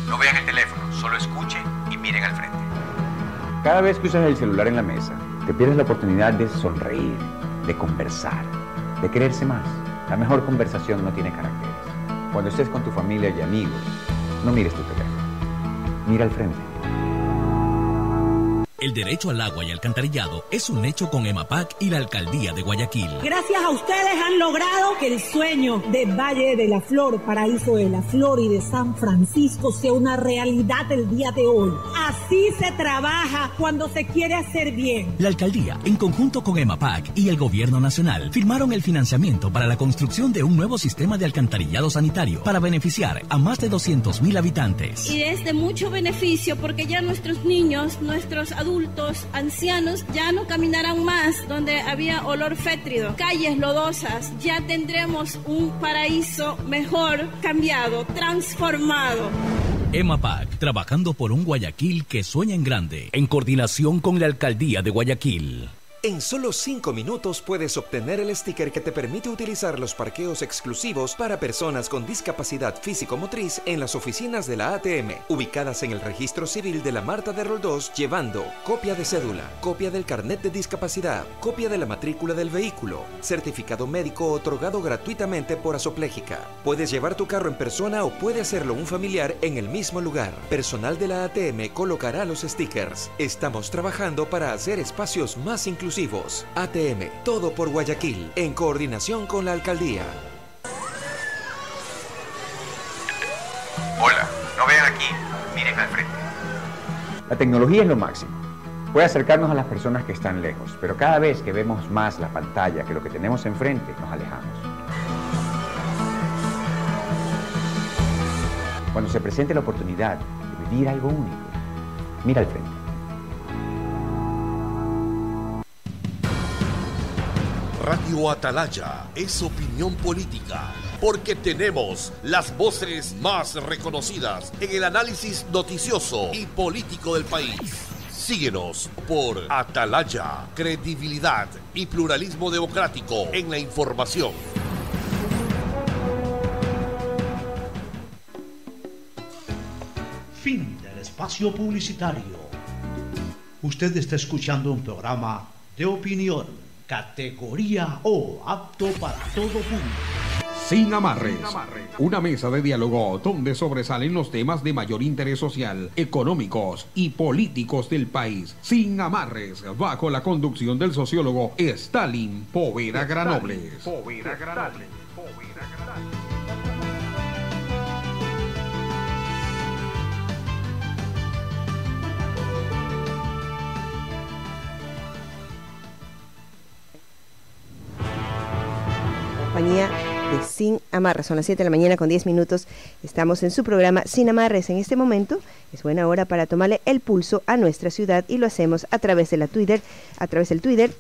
no vean el teléfono, solo escuchen y miren al frente. Cada vez que usas el celular en la mesa, te pierdes la oportunidad de sonreír, de conversar, de quererse más. La mejor conversación no tiene caracteres. Cuando estés con tu familia y amigos, no mires tu teléfono. Mira al frente. El derecho al agua y alcantarillado es un hecho con EMAPAC y la Alcaldía de Guayaquil. Gracias a ustedes han logrado que el sueño de Valle de la Flor, Paraíso de la Flor y de San Francisco sea una realidad el día de hoy. Así se trabaja cuando se quiere hacer bien. La Alcaldía, en conjunto con EMAPAC y el Gobierno Nacional, firmaron el financiamiento para la construcción de un nuevo sistema de alcantarillado sanitario para beneficiar a más de 200,000 habitantes. Y es de mucho beneficio porque ya nuestros niños, nuestros adultos, ancianos ya no caminarán más donde había olor fétrido, calles lodosas. Ya tendremos un paraíso mejor, cambiado, transformado. EMAPAC, trabajando por un Guayaquil que sueña en grande, en coordinación con la Alcaldía de Guayaquil. En solo 5 minutos puedes obtener el sticker que te permite utilizar los parqueos exclusivos para personas con discapacidad físico-motriz en las oficinas de la ATM, ubicadas en el registro civil de la Marta de Roldós, llevando copia de cédula, copia del carnet de discapacidad, copia de la matrícula del vehículo, certificado médico otorgado gratuitamente por Asoplégica. Puedes llevar tu carro en persona o puede hacerlo un familiar en el mismo lugar. Personal de la ATM colocará los stickers. Estamos trabajando para hacer espacios más inclusivos. ATM, todo por Guayaquil, en coordinación con la alcaldía. Hola, no vean aquí, miren al frente. La tecnología es lo máximo. puede acercarnos a las personas que están lejos, pero cada vez que vemos más la pantalla que lo que tenemos enfrente, nos alejamos. Cuando se presente la oportunidad de vivir algo único, mira al frente. Radio Atalaya es opinión política, porque tenemos las voces más reconocidas en el análisis noticioso y político del país. Síguenos por Atalaya, credibilidad y pluralismo democrático en la información. Fin del espacio publicitario. Usted está escuchando un programa de opinión, categoría O, apto para todo público. Sin amarres, una mesa de diálogo donde sobresalen los temas de mayor interés social, económicos y políticos del país. Sin amarres, bajo la conducción del sociólogo Stalin Poveda Granobles. Compañía de Sin Amarres. Son las 7 de la mañana con 10 minutos. Estamos en su programa Sin Amarres. En este momento es buena hora para tomarle el pulso a nuestra ciudad y lo hacemos a través del Twitter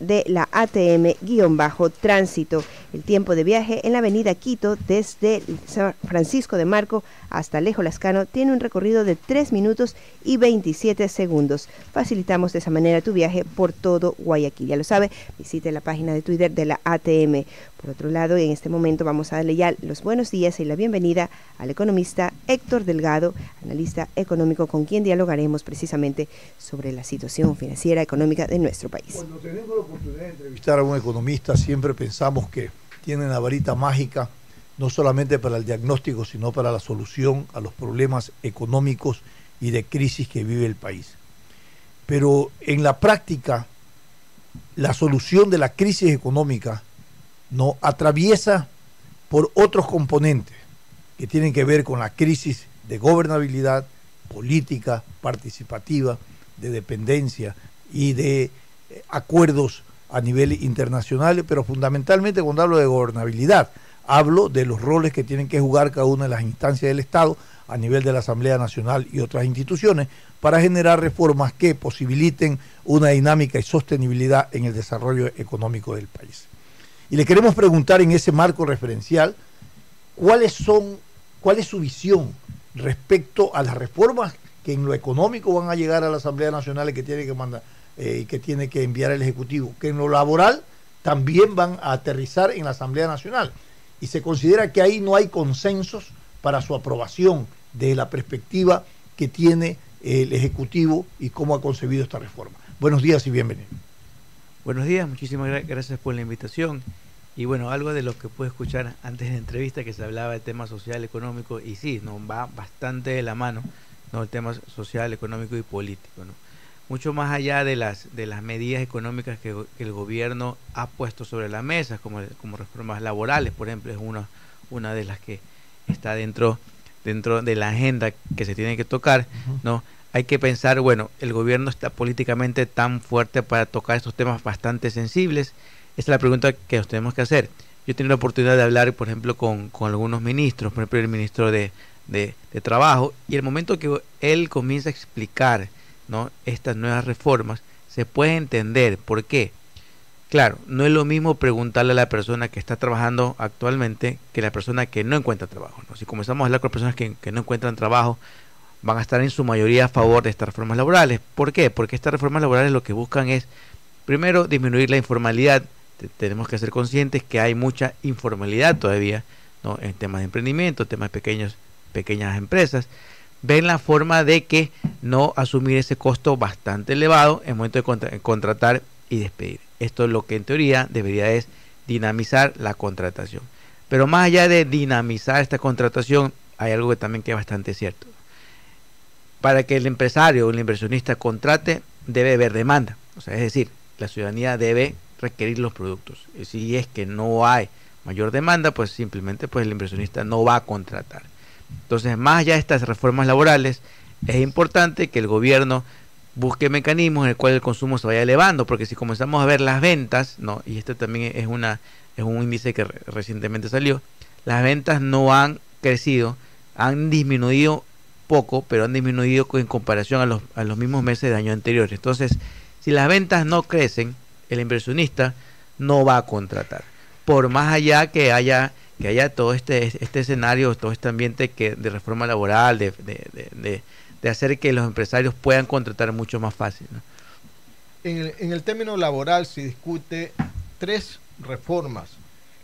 de la ATM-Tránsito. El tiempo de viaje en la avenida Quito desde San Francisco de Marco hasta Alejo Lascano tiene un recorrido de 3 minutos y 27 segundos. Facilitamos de esa manera tu viaje por todo Guayaquil. Ya lo sabe, visite la página de Twitter de la ATM. Por otro lado, en este momento vamos a darle ya los buenos días y la bienvenida al economista Héctor Delgado, analista económico, con quien dialogaremos precisamente sobre la situación financiera económica de nuestro país. Cuando tenemos la oportunidad de entrevistar a un economista, siempre pensamos que tienen la varita mágica, no solamente para el diagnóstico, sino para la solución a los problemas económicos y de crisis que vive el país. Pero en la práctica, la solución de la crisis económica no atraviesa por otros componentes que tienen que ver con la crisis de gobernabilidad, política, participativa, de dependencia y de acuerdos a nivel internacional, pero fundamentalmente cuando hablo de gobernabilidad, hablo de los roles que tienen que jugar cada una de las instancias del Estado a nivel de la Asamblea Nacional y otras instituciones para generar reformas que posibiliten una dinámica y sostenibilidad en el desarrollo económico del país. Y le queremos preguntar en ese marco referencial cuál es su visión respecto a las reformas que en lo económico van a llegar a la Asamblea Nacional y que tiene que mandar que tiene que enviar el Ejecutivo, que en lo laboral también van a aterrizar en la Asamblea Nacional. Y se considera que ahí no hay consensos para su aprobación de la perspectiva que tiene el Ejecutivo y cómo ha concebido esta reforma. Buenos días y bienvenido. Buenos días, muchísimas gracias por la invitación. Y bueno, algo de lo que pude escuchar antes de la entrevista, que se hablaba del tema social, económico, y sí, ¿no? Va bastante de la mano, ¿no? El tema social, económico y político, ¿no? Mucho más allá de las medidas económicas que el gobierno ha puesto sobre la mesa, como reformas laborales, por ejemplo, es una de las que está dentro de la agenda que se tiene que tocar, ¿no? Hay que pensar, bueno, el gobierno está políticamente tan fuerte para tocar estos temas bastante sensibles. Esa es la pregunta que nos tenemos que hacer. Yo he tenido la oportunidad de hablar, por ejemplo, con algunos ministros, por ejemplo, el ministro de Trabajo, y el momento que él comienza a explicar, ¿no?, estas nuevas reformas, se puede entender por qué. Claro, no es lo mismo preguntarle a la persona que está trabajando actualmente que la persona que no encuentra trabajo, ¿no? Si comenzamos a hablar con personas que no encuentran trabajo, van a estar en su mayoría a favor de estas reformas laborales. ¿Por qué? Porque estas reformas laborales lo que buscan es, primero, disminuir la informalidad. Tenemos que ser conscientes que hay mucha informalidad todavía, ¿no?, en temas de emprendimiento, temas de pequeñas empresas. Ven la forma de que no asumir ese costo bastante elevado en el momento de contratar y despedir. Esto es lo que en teoría debería es dinamizar la contratación. Pero más allá de dinamizar esta contratación, hay algo que también que es bastante cierto. Para que el empresario o el inversionista contrate, debe haber demanda. O sea, es decir, la ciudadanía debe requerir los productos. Y si es que no hay mayor demanda, pues simplemente pues el inversionista no va a contratar. Entonces, más allá de estas reformas laborales, es importante que el gobierno busque mecanismos en el cual el consumo se vaya elevando, porque si comenzamos a ver las ventas, ¿no? Y esto también es un índice que recientemente salió, las ventas no han crecido, han disminuido poco, pero han disminuido en comparación a los mismos meses de años anteriores. Entonces, si las ventas no crecen, el inversionista no va a contratar. Por más allá que haya todo este escenario, todo este ambiente de reforma laboral, de hacer que los empresarios puedan contratar mucho más fácil, ¿no? En el término laboral se discute 3 reformas.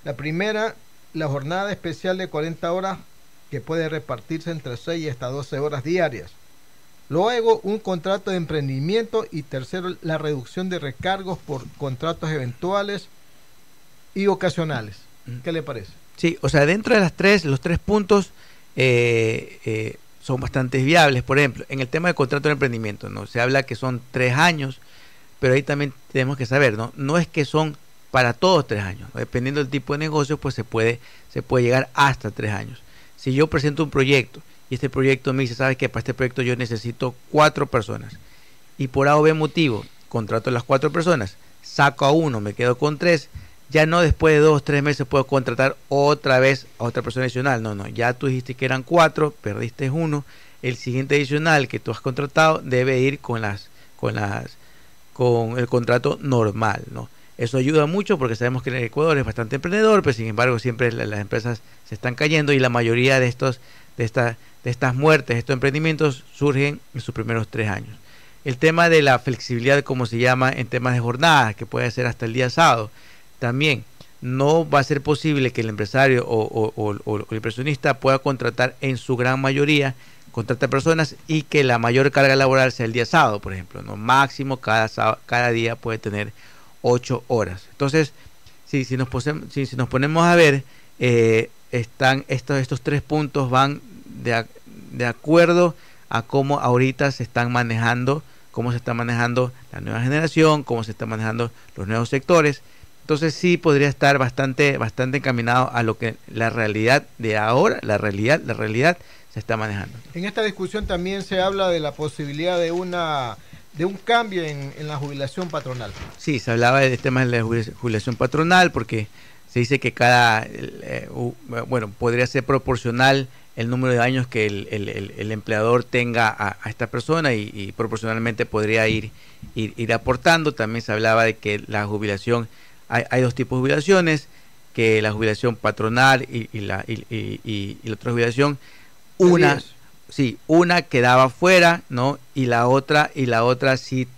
La primera, la jornada especial de 40 horas que puede repartirse entre 6 y hasta 12 horas diarias. Luego, un contrato de emprendimiento. Y tercero, la reducción de recargos por contratos eventuales y ocasionales. ¿Qué le parece? Sí, o sea, dentro de los tres puntos son bastante viables. Por ejemplo, en el tema de contrato de emprendimiento, ¿no? Se habla que son 3 años, pero ahí también tenemos que saber, no es que son para todos 3 años, ¿no? Dependiendo del tipo de negocio, pues se puede llegar hasta 3 años. Si yo presento un proyecto y este proyecto me dice, ¿sabes qué? Para este proyecto yo necesito 4 personas y por A o B motivo contrato a las 4 personas, saco a uno, me quedo con 3, ya no después de 2 o 3 meses puedo contratar otra vez a otra persona adicional. No, ya tú dijiste que eran 4, perdiste 1, el siguiente adicional que tú has contratado debe ir con el contrato normal, ¿no? Eso ayuda mucho porque sabemos que el Ecuador es bastante emprendedor, pero sin embargo siempre las empresas se están cayendo y la mayoría de estas muertes, de estos emprendimientos surgen en sus primeros 3 años. El tema de la flexibilidad, como se llama en temas de jornadas, que puede ser hasta el día sábado, también no va a ser posible que el empresario o el inversionista pueda contratar en su gran mayoría, contratar personas y que la mayor carga laboral sea el día sábado, por ejemplo, ¿no? Máximo cada día puede tener 8 horas. Entonces, si nos ponemos a ver, están estos 3 puntos van de acuerdo a cómo ahorita se está manejando la nueva generación, cómo se están manejando los nuevos sectores. Entonces sí podría estar bastante encaminado a lo que la realidad de ahora, la realidad se está manejando. En esta discusión también se habla de la posibilidad de un cambio en la jubilación patronal. Sí, se hablaba del tema de la jubilación patronal porque se dice que podría ser proporcional el número de años que el empleador tenga a esta persona y proporcionalmente podría ir aportando. También se hablaba de que la jubilación, hay 2 tipos de jubilaciones, que la jubilación patronal y la otra jubilación, una quedaba fuera, ¿no? Y la otra sí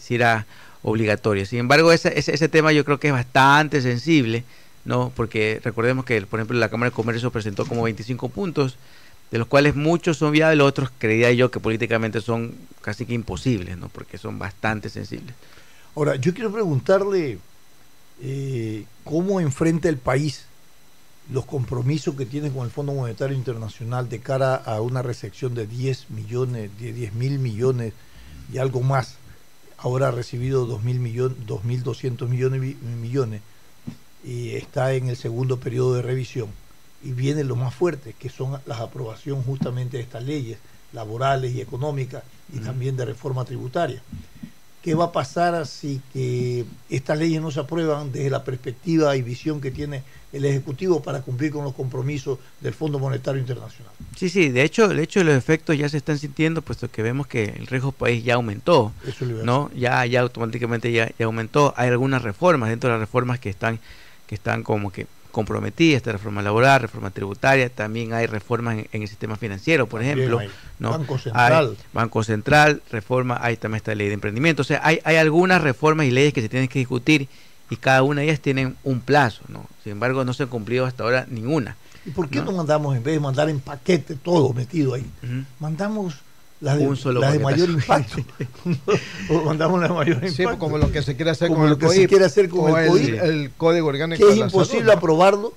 era obligatoria. Sin embargo, ese tema yo creo que es bastante sensible, ¿no? Porque recordemos que, por ejemplo, la Cámara de Comercio presentó como 25 puntos, de los cuales muchos son viables, otros creía yo que políticamente son casi que imposibles, ¿no? Porque son bastante sensibles. Ahora, yo quiero preguntarle cómo enfrenta el país los compromisos que tiene con el Fondo Monetario Internacional de cara a una recepción de 10.000 millones y algo más. Ahora ha recibido 2.200 millones y está en el segundo periodo de revisión. Y viene lo más fuerte, que son las aprobaciones justamente de estas leyes laborales y económicas y también de reforma tributaria. ¿Qué va a pasar si que estas leyes no se aprueban desde la perspectiva y visión que tiene el Ejecutivo para cumplir con los compromisos del Fondo Monetario Internacional? Sí, de hecho los efectos ya se están sintiendo, puesto que vemos que el riesgo país ya aumentó, ¿no? Ya automáticamente ya aumentó. Hay algunas reformas, dentro de las reformas que están como que comprometidas, esta reforma laboral, reforma tributaria, también hay reformas en el sistema financiero, por ejemplo, ¿no? Banco Central, reforma, hay también esta ley de emprendimiento. O sea, hay algunas reformas y leyes que se tienen que discutir y cada una de ellas tienen un plazo, ¿no? Sin embargo, no se ha cumplido hasta ahora ninguna. ¿Y por qué no mandamos, en vez de mandar en paquete todo metido ahí, mandamos las de mayor impacto? O mandamos las de mayor impacto. Sí, como lo que se quiere hacer como con el COIP. Se quiere hacer con el COIP. El Código Orgánico que es imposible aprobarlo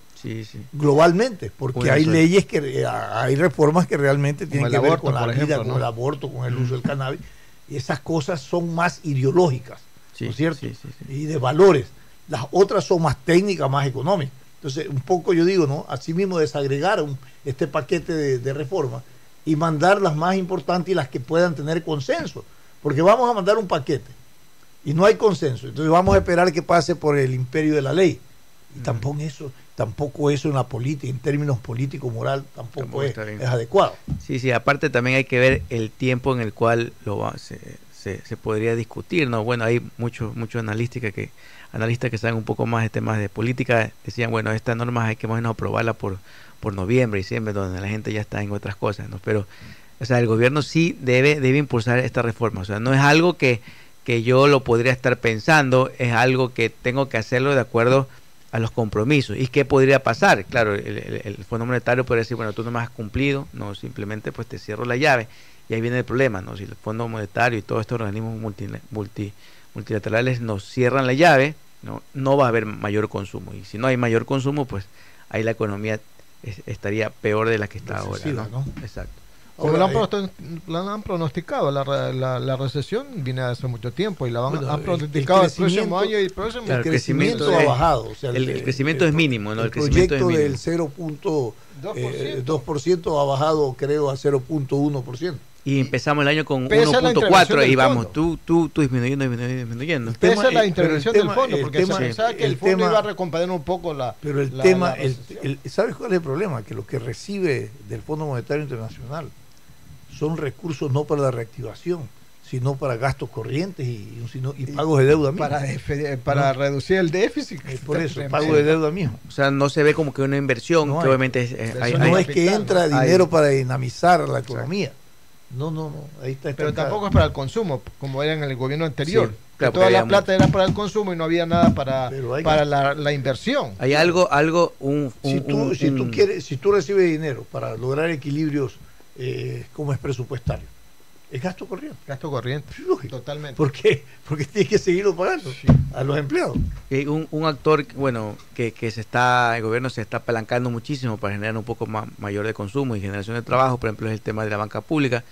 globalmente, porque hay leyes hay reformas que realmente tienen que ver con la vida, con el aborto, con el uso del cannabis, y esas cosas son más ideológicas, ¿no es cierto? Y de valores. Las otras son más técnicas, más económicas. Entonces, un poco yo digo, ¿no? Así mismo desagregar este paquete de reformas y mandar las más importantes y las que puedan tener consenso, porque vamos a mandar un paquete y no hay consenso, entonces vamos a esperar que pase por el imperio de la ley. Y tampoco eso en la política, en términos político-moral, tampoco es adecuado. Sí, aparte también hay que ver el tiempo en el cual se podría discutir, ¿no? Bueno, hay muchos analistas que saben un poco más de temas de política, decían, bueno, estas normas hay que más o menos aprobarlas por noviembre, diciembre, donde la gente ya está en otras cosas, ¿no? Pero, o sea, el gobierno sí debe impulsar esta reforma, o sea, no es algo que yo lo podría estar pensando, es algo que tengo que hacerlo de acuerdo a los compromisos. ¿Y qué podría pasar? Claro, el Fondo Monetario podría decir, bueno, tú no me has cumplido, no, simplemente pues te cierro la llave, y ahí viene el problema, ¿no? Si el Fondo Monetario y todos estos organismos multilaterales nos cierran la llave, no va a haber mayor consumo, y si no hay mayor consumo, pues ahí la economía estaría peor de la que está ahora, ¿no? Exacto. Como la han pronosticado, la recesión viene hace mucho tiempo y han pronosticado el próximo año y el próximo. El crecimiento ha bajado. O sea, el crecimiento es mínimo, ¿no? El proyecto del 0.2% ha bajado, creo, a 0.1%. Y empezamos el año con 1.4 y vamos, tú disminuyendo. Pese a la intervención del fondo, porque se pensaba que el fondo iba a recompensar un poco la... Pero ¿sabes cuál es el problema? Que lo que recibe del Fondo Monetario Internacional son recursos no para la reactivación, sino para gastos corrientes y pagos de deuda misma. Para reducir el déficit. Por eso, pago de deuda mismo. O sea, no se ve como que una inversión, que obviamente es que entra dinero para dinamizar la economía. No, ahí está. Pero tampoco es para el consumo, como era en el gobierno anterior. Sí, claro, toda la plata era para el consumo y no había nada para la inversión. Hay algo si tú recibes dinero para lograr equilibrios como es presupuestario, es gasto corriente. Gasto corriente. Lógico. Totalmente. ¿Por qué? Porque tienes que seguirlo pagando a los empleados. Un actor, bueno, que el gobierno se está apalancando muchísimo para generar un poco mayor de consumo y generación de trabajo, por ejemplo, es el tema de la banca pública.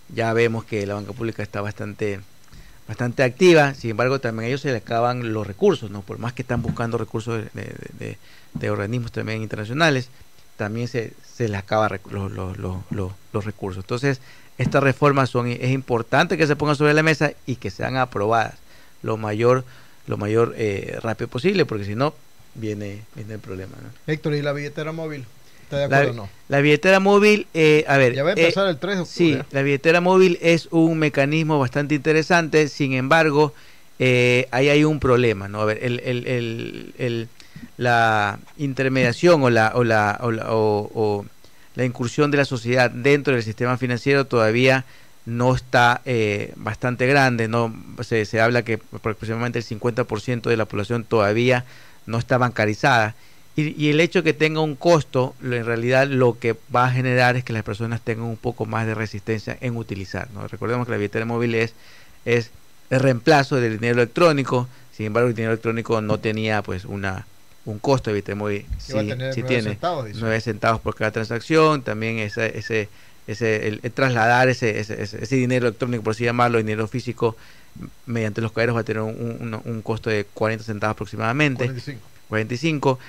Ya vemos que la banca pública está bastante activa, sin embargo también a ellos se les acaban los recursos, ¿no? Por más que están buscando recursos de organismos también internacionales, también se les acaban los recursos. Entonces, estas reformas es importante que se pongan sobre la mesa y que sean aprobadas lo mayor rápido posible, porque si no, viene el problema, ¿no? Héctor, ¿y la billetera móvil? ¿Está de acuerdo o no? La billetera móvil, a ver... Ya va a empezar el 3 de octubre. Sí, la billetera móvil es un mecanismo bastante interesante, sin embargo, ahí hay un problema, ¿no? A ver, la intermediación o la incursión de la sociedad dentro del sistema financiero todavía no está bastante grande, no se habla que aproximadamente el 50% de la población todavía no está bancarizada, y el hecho de que tenga un costo, en realidad lo que va a generar es que las personas tengan un poco más de resistencia en utilizar, ¿no? Recordemos que la billetera móvil es el reemplazo del dinero electrónico, sin embargo el dinero electrónico no tenía pues un costo. De billetera móvil sí tiene 9 centavos por cada transacción, también el trasladar ese dinero electrónico, por así llamarlo, dinero físico mediante los cajeros va a tener un costo de 40 centavos aproximadamente. 45.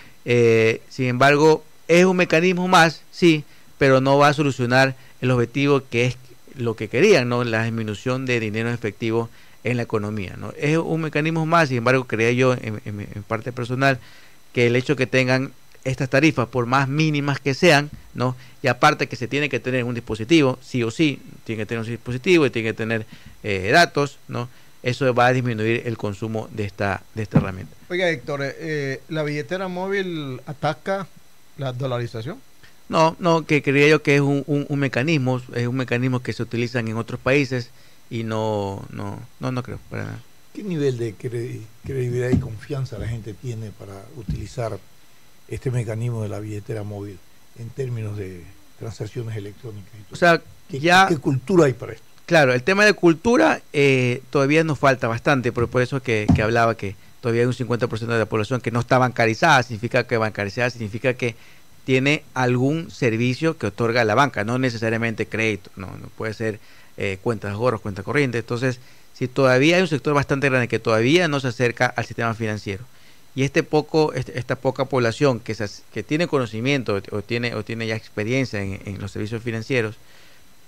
Sin embargo, es un mecanismo más, sí, pero no va a solucionar el objetivo que es lo que querían, ¿no? La disminución de dinero efectivo en la economía, ¿no? Es un mecanismo más, sin embargo, creía yo en parte personal que el hecho que tengan estas tarifas, por más mínimas que sean, ¿no? Y aparte que se tiene que tener un dispositivo, sí o sí, tiene que tener un dispositivo y tiene que tener datos, ¿no? Eso va a disminuir el consumo de esta herramienta. Oiga, Héctor, ¿la billetera móvil ataca la dolarización? No, que creía yo que es un mecanismo, que se utiliza en otros países y no creo para nada. ¿Qué nivel de credibilidad y confianza la gente tiene para utilizar este mecanismo de la billetera móvil en términos de transacciones electrónicas y todo? O sea, ¿Qué cultura hay para esto? Claro, el tema de cultura todavía nos falta bastante, por eso que hablaba que todavía hay un 50% de la población que no está bancarizada. Significa que tiene algún servicio que otorga la banca, no necesariamente crédito, no puede ser cuentas de ahorros, cuentas corrientes. Entonces, si todavía hay un sector bastante grande que todavía no se acerca al sistema financiero, y esta poca población que tiene conocimiento o tiene ya experiencia en los servicios financieros,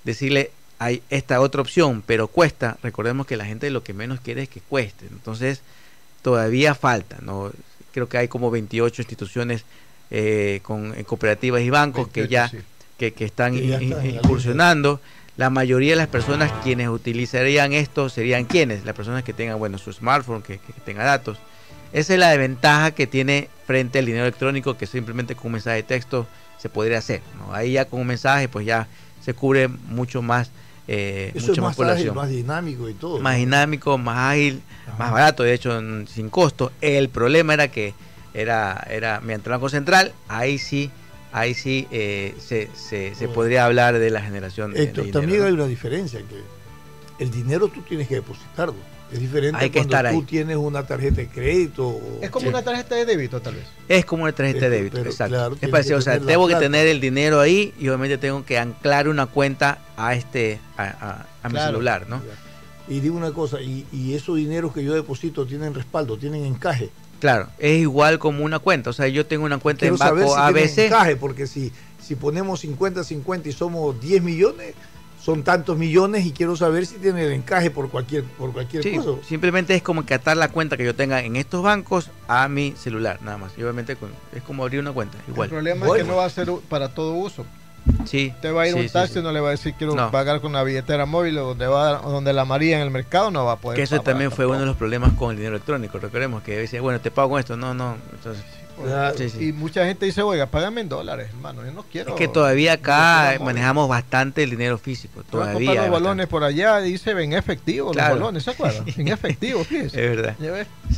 decirle hay esta otra opción, pero cuesta. Recordemos que la gente lo que menos quiere es que cueste. Entonces, todavía falta, ¿no? Creo que hay como 28 instituciones con cooperativas y bancos 28, que ya sí. que están incursionando. La mayoría de las personas quienes utilizarían esto serían quienes, las personas que tengan, bueno, su smartphone, que tenga datos. Esa es la desventaja que tiene frente al dinero electrónico, que simplemente con un mensaje de texto se podría hacer, ¿no? Ahí ya con un mensaje pues ya se cubre mucho más eso es más población. Ágil, más dinámico y todo. Más dinámico, más ágil, más barato, de hecho sin costo. El problema era que era mediante el Banco Central, ahí sí se podría hablar de la generación de dinero. También hay una diferencia, que el dinero tú tienes que depositarlo. Es diferente hay que cuando tú ahí. Tienes una tarjeta de crédito. Es como una tarjeta de débito, tal vez. Es como una tarjeta de débito, exacto. Claro, es parecido, o sea, tengo que tener el dinero ahí y obviamente tengo que anclar una cuenta a mi celular, ¿no? Y digo una cosa, y esos dineros que yo deposito tienen respaldo, tienen encaje. Claro, es igual como una cuenta, o sea, yo tengo una cuenta en banco si ABC. Encaje, porque si ponemos 50-50 y somos 10 millones, son tantos millones y quiero saber si tiene el encaje por cualquier cosa. Simplemente es como que atar la cuenta que yo tenga en estos bancos a mi celular, nada más. Y obviamente es como abrir una cuenta, igual. El problema es que no va a ser para todo uso. Sí. Te va a ir un taxi, no le va a decir quiero pagar con una billetera móvil, o donde la María en el mercado no va a poder. Que eso también fue uno de los problemas con el dinero electrónico. Recordemos que decía, bueno, te pago con esto, no. Entonces, y mucha gente dice, oiga, págame en dólares, hermano, yo no quiero. Es que todavía acá manejamos bastante el dinero físico. Todavía. Los balones por allá, dice en efectivo, claro. Los balones, ¿se acuerdan? En efectivo, fíjese. Es verdad.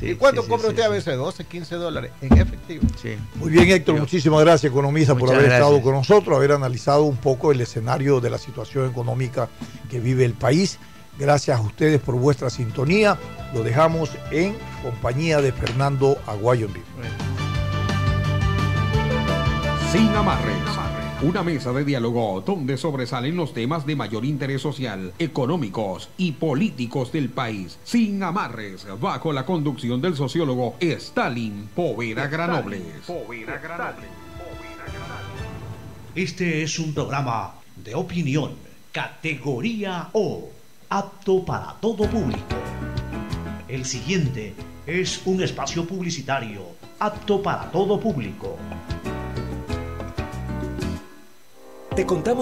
¿Y cuánto compra usted a veces? 12, 15 dólares en efectivo. Sí. Muy bien, Héctor, muchísimas gracias, economista, por haber estado con nosotros, haber analizado un poco el escenario de la situación económica que vive el país. Gracias a ustedes por vuestra sintonía. Lo dejamos en compañía de Fernando Aguayo en vivo. Sin amarres, una mesa de diálogo donde sobresalen los temas de mayor interés social, económicos y políticos del país. Sin amarres, bajo la conducción del sociólogo Stalin Poveda Granobles. Este es un programa de opinión, categoría O, apto para todo público. El siguiente es un espacio publicitario apto para todo público. Te contamos